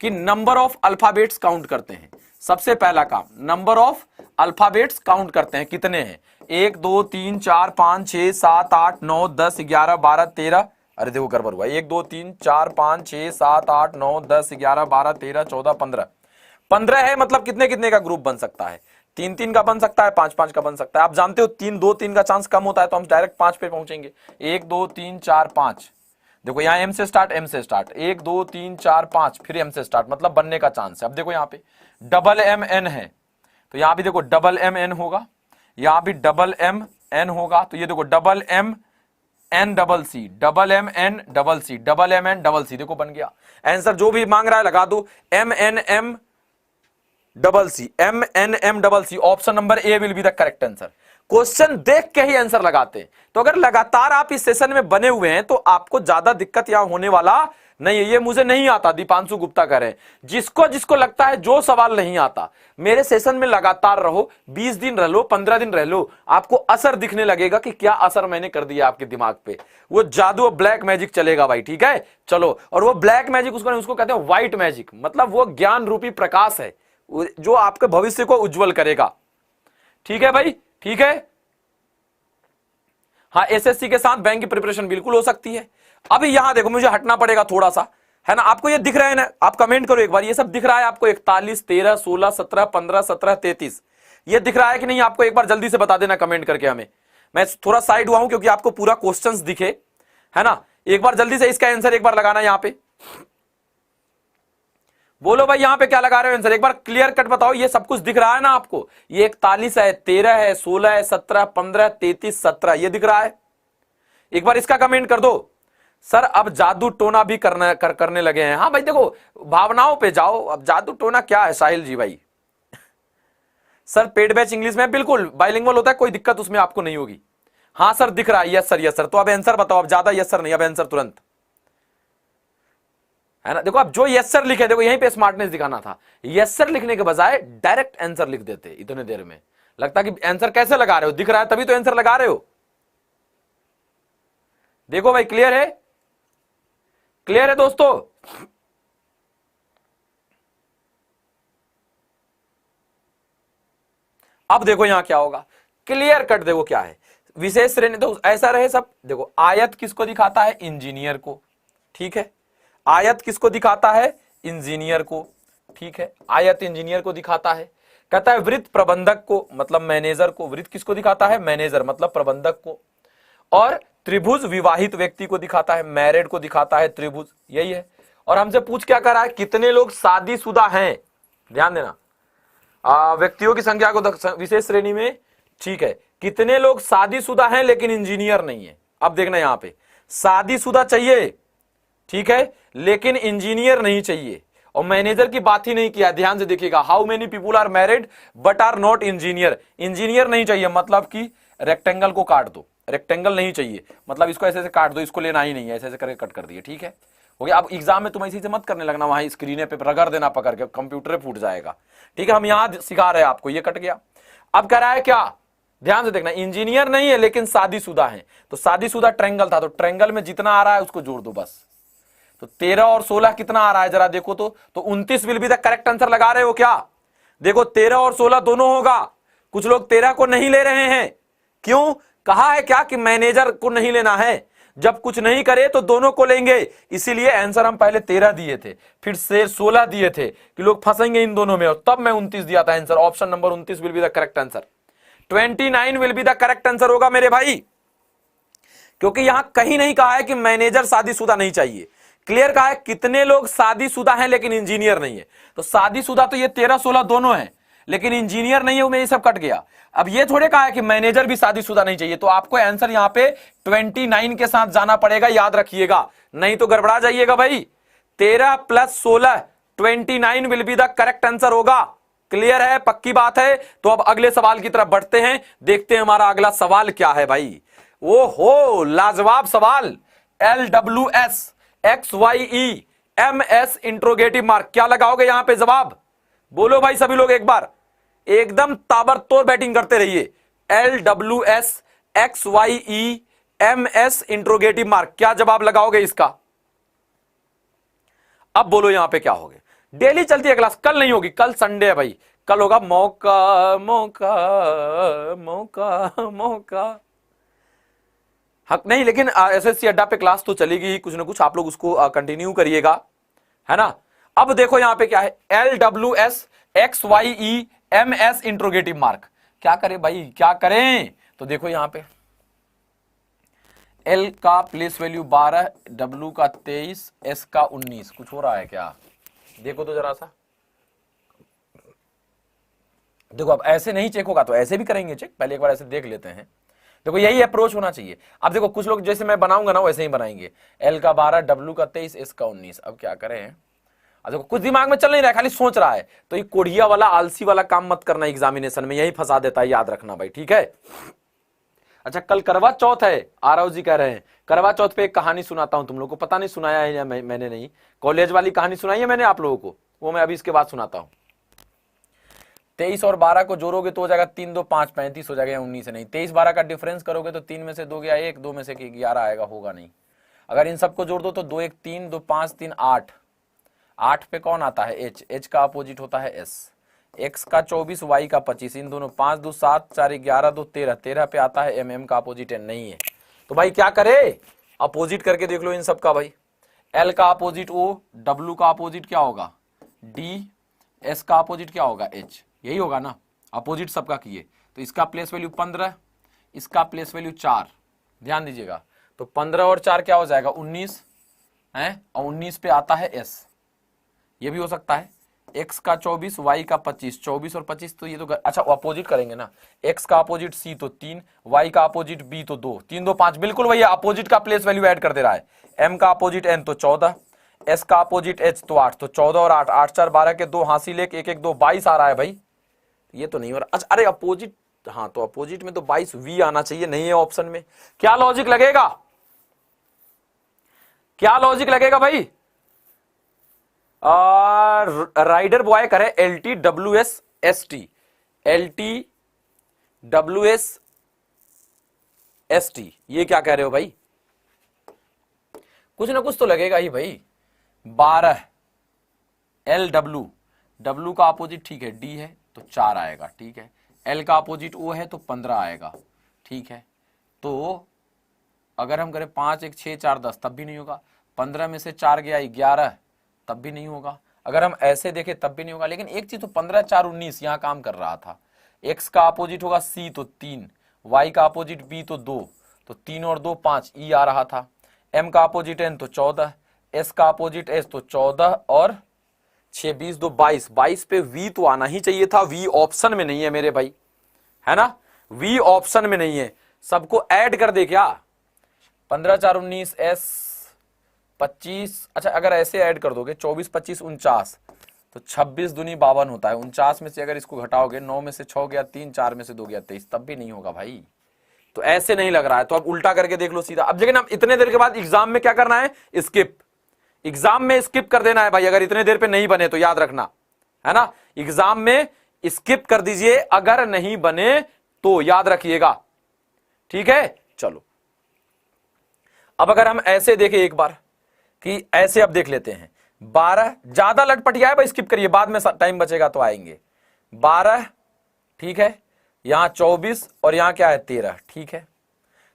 कि नंबर ऑफ अल्फाबेट्स काउंट करते हैं। सबसे पहला काम, नंबर ऑफ अल्फाबेट्स काउंट करते हैं, कितने हैं, 1 2 3 4 5 6 7 8 9 10 11 12 13। अरे देखो गड़बड़ हुआ, 1 2 3 4 5 6 7 8 9 10 11 12 13 14 15। 15 है, मतलब कितने कितने का ग्रुप बन सकता है, 3 3 का बन सकता है, 5 5 का बन सकता है। आप जानते हो 3 2 3 का चांस कम होता है, तो हम डायरेक्ट 5 पे पहुंचेंगे। 1 2 3 4 5। देखो यहाँ एम से स्टार्ट, एम से स्टार्ट, 1 2 3 4 5, फिर एम से स्टार्ट, मतलब बनने का चांस है। अब देखो यहाँ पे डबल एम एन है, तो यहाँ भी देखो डबल एम एन होगा, यहाँ भी डबल एम एन होगा। तो ये देखो double m n double c, double m n double c, double m n double c, देखो बन गया आंसर। जो भी मांग रहा है लगा दो, m n m double c, m n m double c. Option number a will be the correct answer. Question देख के ही आंसर लगाते हैं। तो अगर लगातार आप इस सेशन में बने हुए हैं तो आपको ज्यादा दिक्कत यहां होने वाला नहीं है। ये मुझे नहीं आता, दीपांशु गुप्ता कह रहे हैं। जिसको जिसको लगता है जो सवाल नहीं आता, मेरे सेशन में लगातार रहो, 20 दिन रह लो, 15 दिन रह लो, आपको असर दिखने लगेगा कि क्या असर मैंने कर दिया आपके दिमाग पे। वो जादू, ब्लैक मैजिक चलेगा भाई, ठीक है। चलो, और वो ब्लैक मैजिक उसको कहते हैं व्हाइट मैजिक, मतलब वो ज्ञान रूपी प्रकाश है जो आपके भविष्य को उज्जवल करेगा। ठीक है भाई, ठीक है। हाँ, एसएससी के साथ बैंक की प्रिपरेशन बिल्कुल हो सकती है। अभी यहां देखो, मुझे हटना पड़ेगा थोड़ा सा, है ना। आपको ये दिख रहा है ना, आप कमेंट करो एक बार, ये सब दिख रहा है आपको? 41 13 16 17 15 17 33, ये दिख रहा है कि नहीं आपको? एक बार जल्दी से बता देना कमेंट करके हमें। मैं थोड़ा साइड हुआ हूं क्योंकि आपको पूरा क्वेश्चंस दिखे, है ना। एक बार जल्दी से इसका आंसर एक बार लगाना यहां पे। बोलो भाई यहां पे क्या लगा रहे हो आंसर, एक बार क्लियर कट बताओ। ये सब कुछ दिख रहा है ना आपको? ये 41 है, 13 है, 16 है, 17 15 33 17, ये दिख रहा है? एक बार इसका कमेंट कर दो। सर अब जादू टोना भी करने लगे हैं। हाँ भाई देखो, भावनाओं पे जाओ। अब जादू टोना क्या है साहिल जी भाई? सर पेड बैच इंग्लिश में बिल्कुल बाइलिंगुअल होता है, कोई दिक्कत उसमें आपको नहीं होगी। हाँ सर दिख रहा है, यस सर यस सर। तो अब आंसर बताओ, अब ज्यादा यस सर नहीं, अब आंसर तुरंत, है ना। देखो अब जो यस सर लिखे, देखो यहीं पे स्मार्टनेस दिखाना था। यस सर लिखने के बजाय डायरेक्ट आंसर लिख देते, इतने देर में लगता कि आंसर कैसे लगा रहे हो, दिख रहा है तभी तो आंसर लगा रहे हो। देखो भाई क्लियर है, क्लियर है दोस्तों। अब देखो यहां क्या होगा, क्लियर कट देखो क्या है। विशेष श्रेणी तो ऐसा रहे सब। देखो आयत किसको दिखाता है? इंजीनियर को, ठीक है। आयत किसको दिखाता है? इंजीनियर को, ठीक है। आयत इंजीनियर को दिखाता है। कहता है वृत्त प्रबंधक को, मतलब मैनेजर को। वृत्त किसको दिखाता है? मैनेजर, मतलब प्रबंधक को। और त्रिभुज विवाहित व्यक्ति को दिखाता है, मैरिड को दिखाता है त्रिभुज, यही है। और हमसे पूछ क्या कर रहा है? कितने लोग शादीशुदा हैं? ध्यान देना, व्यक्तियों की संख्या को विशेष श्रेणी में, ठीक है। कितने लोग शादीशुदा हैं लेकिन इंजीनियर नहीं है? अब देखना यहां पे शादीशुदा चाहिए, ठीक है, लेकिन इंजीनियर नहीं चाहिए। और मैनेजर की बात ही नहीं किया, ध्यान से देखिएगा, how many people are married but are not engineer. Engineer नहीं चाहिए मतलब कि रेक्टेंगल को काट दो, रेक्टेंगल नहीं चाहिए मतलब इसको ऐसे ऐसे काट दो, इसको लेना ही नहीं है, ऐसे ऐसे करके कट कर दिए, ठीक है, हो गया। अब एग्जाम में तुम ऐसे से मत करने लगना, वहां स्क्रीन पे रगड़ देना पकड़ के, कंप्यूटर फूट जाएगा, ठीक है। हम यहां सिखा रहे हैं आपको, ये कट गया। अब कह रहा है क्या, ध्यान से देखना, इंजीनियर नहीं है लेकिन शादीशुदा है, तो शादीशुदा ट्रायंगल था, तो ट्रायंगल में जितना आ रहा है उसको जोड़ दो बस। तो 13 और 16 कितना आ रहा है जरा देखो तो 29 will be the correct answer. लगा रहे हो क्या? देखो 13 और 16 दोनों होगा। कुछ लोग 13 को नहीं ले रहे हैं, क्यों? कहा है क्या कि मैनेजर को नहीं लेना है, जब कुछ नहीं करे तो दोनों को लेंगे, इसीलिए आंसर हम पहले 13 दिए थे, फिर से 16 दिए थे कि लोग फंसेंगे इन दोनों में, और तब मैं 29 दिया था answer. Option number 29 will be the correct answer. 29 will be the correct answer होगा मेरे भाई, क्योंकि यहां कहीं नहीं कहा है कि मैनेजर शादीशुदा नहीं चाहिए, क्लियर कहा है कितने लोग शादीशुदा हैं लेकिन इंजीनियर नहीं है। तो शादीशुदा तो ये 13-16 दोनों हैं, लेकिन इंजीनियर नहीं है, वो ये सब कट गया। अब ये थोड़े कहा है कि मैनेजर भी शादीशुदा नहीं चाहिए, तो आपको आंसर यहां पे 29 के साथ जाना पड़ेगा, याद रखिएगा, नहीं तो गड़बड़ा जाइएगा भाई। 13 + 16 29 will be the correct answer होगा। क्लियर है, पक्की बात है। तो अब अगले सवाल की तरफ बढ़ते हैं, देखते हैं हमारा अगला सवाल क्या है भाई। ओ हो, लाजवाब सवाल। LWS XYE MS interrogative mark, क्या लगाओगे यहां पे जवाब? बोलो भाई सभी लोग एक बार, एकदम ताबड़तोड़ बैटिंग करते रहिए। LWS XYE MS interrogative mark, क्या जवाब लगाओगे इसका? अब बोलो यहां पे क्या होगे। डेली चलती है क्लास, कल नहीं होगी, कल संडे है भाई, कल होगा मौका मौका मौका मौका। हक नहीं, लेकिन SSC अड्डा पे क्लास तो चलेगी ही, कुछ ना कुछ आप लोग उसको कंटिन्यू करिएगा, है ना। अब देखो यहां पे क्या है, LWS XYE MS interrogative mark, क्या करें भाई, क्या करें? तो देखो यहां पे L का प्लेस वैल्यू 12, W का 23, S का 19, कुछ हो रहा है क्या? देखो तो जरा सा, देखो अब ऐसे नहीं चेक होगा तो ऐसे भी करेंगे चेक, पहले एक बार ऐसे देख लेते हैं। देखो यही अप्रोच होना चाहिए। अब देखो कुछ लोग जैसे मैं बनाऊंगा ना वैसे ही बनाएंगे, L का 12, W का 23, S का 19। अब क्या करें? अब देखो कुछ दिमाग में चल नहीं रहा है, खाली सोच रहा है, तो ये कोढ़िया वाला आलसी वाला काम मत करना, एग्जामिनेशन में यही फंसा देता है, याद रखना भाई, ठीक है। अच्छा, कल करवा चौथ है, आरव जी कह रहे हैं करवा चौथ पे एक कहानी सुनाता हूं तुम लोग को, पता नहीं सुनाया है या मैंने नहीं, कॉलेज वाली कहानी सुनाई है मैंने आप लोगों को, वो मैं अभी इसके बाद सुनाता हूं। 23 और 12 को जोड़ोगे तो हो जाएगा 3 2 5 35 हो जाएगा, या 19 नहीं, 23 12 का डिफरेंस करोगे तो 3 में से 2 गया 1, 2 में से 11 आएगा, होगा नहीं। अगर इन सबको जोड़ दो तो 2 1 3, 2 5 3 8, 8 पे कौन आता है? H का अपोजिट होता है S, X का 24, Y का 25, इन दोनों 5 2 7 4 11 2 13, 13 पे आता है M का अपोजिट N नहीं है, तो भाई क्या करे? अपोजिट करके देख लो इन सब का भाई। L का अपोजिट O, W का अपोजिट क्या होगा? D, S का अपोजिट क्या होगा? H, यही होगा ना, अपोजिट सबका किए, तो इसका प्लेस वैल्यू 15, इसका प्लेस वैल्यू 4, ध्यान दीजिएगा, तो 15 और 4 क्या हो जाएगा? 19 है, और 19 पे आता है S, ये भी हो सकता है। X का 24, Y का 25, 24 और 25 तो ये तो अच्छा अपोजिट करेंगे ना, X का अपोजिट C तो 3, Y का अपोजिट B तो 2, 3 2 5, बिल्कुल भैया अपोजिट का प्लेस वैल्यू ऐड कर दे रहा है। M का अपोजिट N तो 14, S का अपोजिट H तो 8, तो 14 और 8, 8 4 12 के 2 हासिल 1 1 1 2 22 आ रहा है भाई, ये तो नहीं हो रहा। अच्छा अरे अपोजिट, हाँ तो अपोजिट में तो 22 V आना चाहिए, नहीं है ऑप्शन में, क्या लॉजिक लगेगा? क्या लॉजिक लगेगा भाई? राइडर बॉय करे LTWS ST, ये क्या कह रहे हो भाई? कुछ ना कुछ तो लगेगा ही भाई। 12 LW, W का अपोजिट ठीक है D है तो 4 आएगा, ठीक है। L का अपोजिट O है तो 15 आएगा, ठीक है। तो अगर हम करें 5 1 6 4 10 तब भी नहीं होगा, 15 में से 4 गया 11 तब भी नहीं होगा, अगर हम ऐसे देखें तब भी नहीं होगा। लेकिन एक चीज तो 15 4 19 यहां काम कर रहा था। X का अपोजिट होगा C तो 3, Y का अपोजिट B तो 2, तो 3 और 2 5 E आ रहा था। M का अपोजिट N तो 14, S का अपोजिट S तो 14 और 6 20 2 22, 22 पे V तो आना ही चाहिए था, V ऑप्शन में नहीं है मेरे भाई, है ना, V ऑप्शन में नहीं है। सबको ऐड कर दे क्या? 15 4 19 S 25, अच्छा अगर ऐसे ऐड कर दोगे 24 25 49, तो 26 दूनी 52 होता है। 49 में से अगर इसको घटाओगे, 9 में से 6 गया 3, 4 में से 2 गया 23, तब भी नहीं होगा भाई। तो ऐसे नहीं लग रहा है, तो अब उल्टा करके देख लो सीधा। अब लेकिन अब इतने देर के बाद एग्जाम में क्या करना है, स्किप। एग्जाम में स्किप कर देना है भाई, अगर इतने देर पे नहीं बने तो याद रखना, है ना। एग्जाम में स्किप कर दीजिए अगर नहीं बने तो, याद रखिएगा, ठीक है। चलो अब अगर हम ऐसे देखें एक बार कि ऐसे, अब देख लेते हैं 12, ज्यादा लटपटिया है भाई, स्किप करिए, बाद में टाइम बचेगा तो आएंगे। 12, ठीक है, यहां 24 और यहां क्या है 13, ठीक है।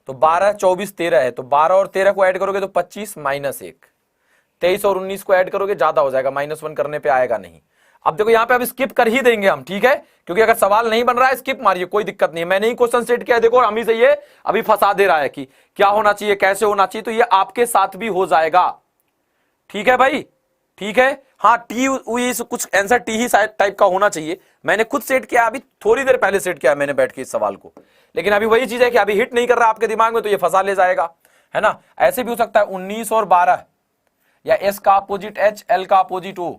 तो 12 24 13 है, तो 12 और 13 को ऐड करोगे तो 25 -1, 23 और 19 को ऐड करोगे ज्यादा हो जाएगा, -1 करने पे आएगा नहीं। अब देखो यहां पे अब स्किप कर ही देंगे हम, ठीक है, क्योंकि अगर सवाल नहीं बन रहा है स्किप मारिए, कोई दिक्कत नहीं है। मैंने ही क्वेश्चन सेट किया है, देखो हम ही से ये अभी फंसा दे रहा है कि क्या होना चाहिए, कैसे होना चाहिए, तो ये आपके साथ भी हो जाएगा, ठीक है भाई, ठीक है। हाँ टी कुछ आंसर टी ही टाइप का होना चाहिए, मैंने खुद सेट किया, अभी थोड़ी देर पहले सेट किया मैंने बैठ के इस सवाल को, लेकिन अभी वही चीज है कि अभी हिट नहीं कर रहा आपके दिमाग में, तो ये फंसा ले जाएगा, है ना। ऐसे भी हो सकता है 19 और 12, या एस का अपोजिट एच, एल का अपोजिट ओ,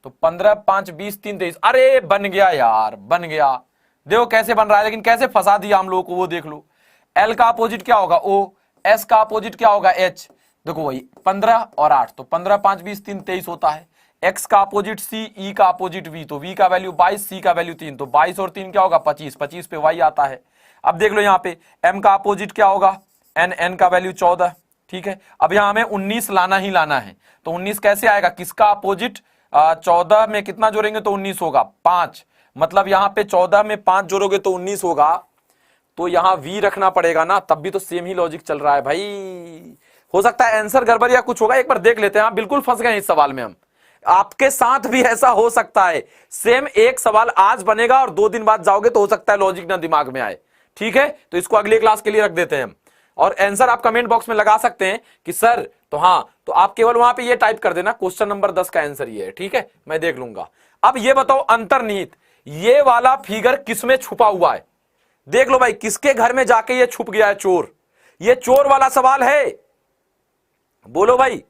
तो 15 5 20 3 23, अरे बन गया यार, बन गया। देखो कैसे बन रहा है, लेकिन कैसे फंसा दिया हम लोगों को वो देख लो। एल का अपोजिट क्या होगा ओ, एस का अपोजिट क्या होगा एच, देखो वही 15 और 8, तो 15 5 20 3 23 होता है। एक्स का अपोजिट सी, ई का अपोजिट वी, तो वी का वैल्यू 22, सी का वैल्यू 3, तो 22 और 3 क्या होगा 25, 25 पे वाई आता है। अब देख लो यहाँ पे एम का अपोजिट क्या होगा एन, एन का वैल्यू 14, ठीक है। अब यहां हमें 19 लाना ही लाना है, तो 19 कैसे आएगा, किसका अपोजिट, 14 में कितना जोड़ेंगे तो 19 होगा 5, मतलब यहां पे 14 में 5 जोड़ोगे तो 19 होगा, तो यहां v रखना पड़ेगा ना, तब भी तो सेम ही लॉजिक चल रहा है भाई। हो सकता है आंसर गड़बड़ या कुछ होगा, एक बार देख लेते हैं। बिल्कुल फंस गए इस सवाल में हम, आपके साथ भी ऐसा हो सकता है, सेम एक सवाल आज बनेगा और 2 दिन बाद जाओगे तो हो सकता है लॉजिक ना दिमाग में आए, ठीक है। तो इसको अगले क्लास के लिए रख देते हैं हम, और आंसर आप कमेंट बॉक्स में लगा सकते हैं कि सर, तो हाँ, तो आप केवल वहां पे ये टाइप कर देना क्वेश्चन नंबर 10 का आंसर ये है, ठीक है, मैं देख लूंगा। अब ये बताओ अंतर्निहित, ये वाला फिगर किसमें छुपा हुआ है, देख लो भाई, किसके घर में जाके ये छुप गया है चोर, ये चोर वाला सवाल है, बोलो भाई।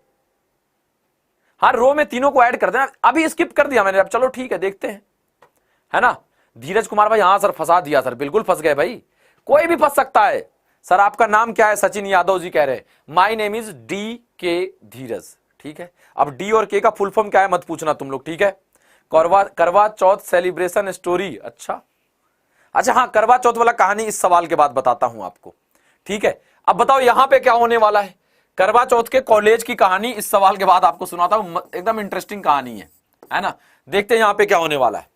हाँ रो में तीनों को ऐड कर देना, अभी स्किप कर दिया मैंने, अब चलो ठीक है देखते हैं, है ना। धीरज कुमार भाई, हाँ सर फंसा दिया सर, बिल्कुल फंस गए भाई, कोई भी फंस सकता है। सर आपका नाम क्या है, सचिन यादव जी कह रहे हैं, माई नेम इज डी के धीरज, ठीक है। अब डी और के का फुल फॉर्म क्या है मत पूछना तुम लोग, ठीक है। करवा चौथ सेलिब्रेशन स्टोरी, अच्छा अच्छा, हाँ करवा चौथ वाला कहानी इस सवाल के बाद बताता हूं आपको, ठीक है। अब बताओ यहां पे क्या होने वाला है, करवा चौथ के कॉलेज की कहानी इस सवाल के बाद आपको सुनाता हूं, एकदम इंटरेस्टिंग कहानी है ना। देखते हैं यहां पे क्या होने वाला है।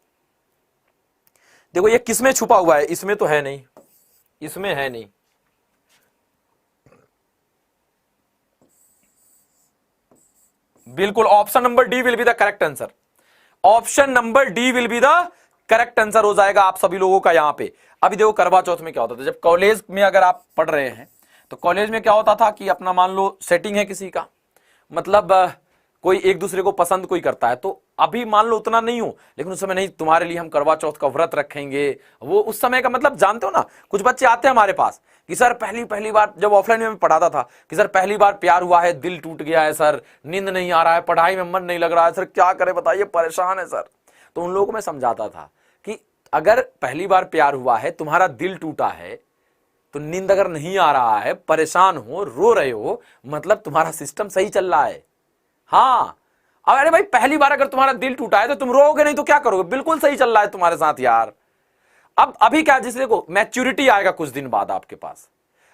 देखो ये किसमें छुपा हुआ है, इसमें तो है नहीं, इसमें है नहीं, बिल्कुल option number D will be the correct answer, option number D will be the correct answer हो जाएगा आप सभी लोगों का यहां पे। अभी देखो करवा चौथ में क्या होता था, जब कॉलेज में अगर आप पढ़ रहे हैं तो कॉलेज में क्या होता था कि अपना मान लो सेटिंग है किसी का, मतलब कोई एक दूसरे को पसंद कोई करता है, तो अभी मान लो उतना नहीं हो, लेकिन उस समय नहीं, तुम्हारे लिए हम करवा चौथ का व्रत रखेंगे, वो उस समय का मतलब जानते हो ना। कुछ बच्चे आते हैं हमारे पास कि सर पहली बार, जब ऑफलाइन में पढ़ाता था, कि सर पहली बार प्यार हुआ है, दिल टूट गया है सर, नींद नहीं आ रहा है, पढ़ाई में मन नहीं लग रहा है सर, क्या करे बताइए, परेशान है सर। तो उन लोगों को मैं समझाता था कि अगर पहली बार प्यार हुआ है, तुम्हारा दिल टूटा है, तो नींद अगर नहीं आ रहा है, परेशान हो, रो रहे हो, मतलब तुम्हारा सिस्टम सही चल रहा है। हाँ अब अरे भाई पहली बार अगर तुम्हारा दिल टूटा है तो तुम रोओगे नहीं तो क्या करोगे, बिल्कुल सही चल रहा है तुम्हारे साथ यार। अब अभी क्या, जिससे को मैच्योरिटी आएगा कुछ दिन बाद आपके पास,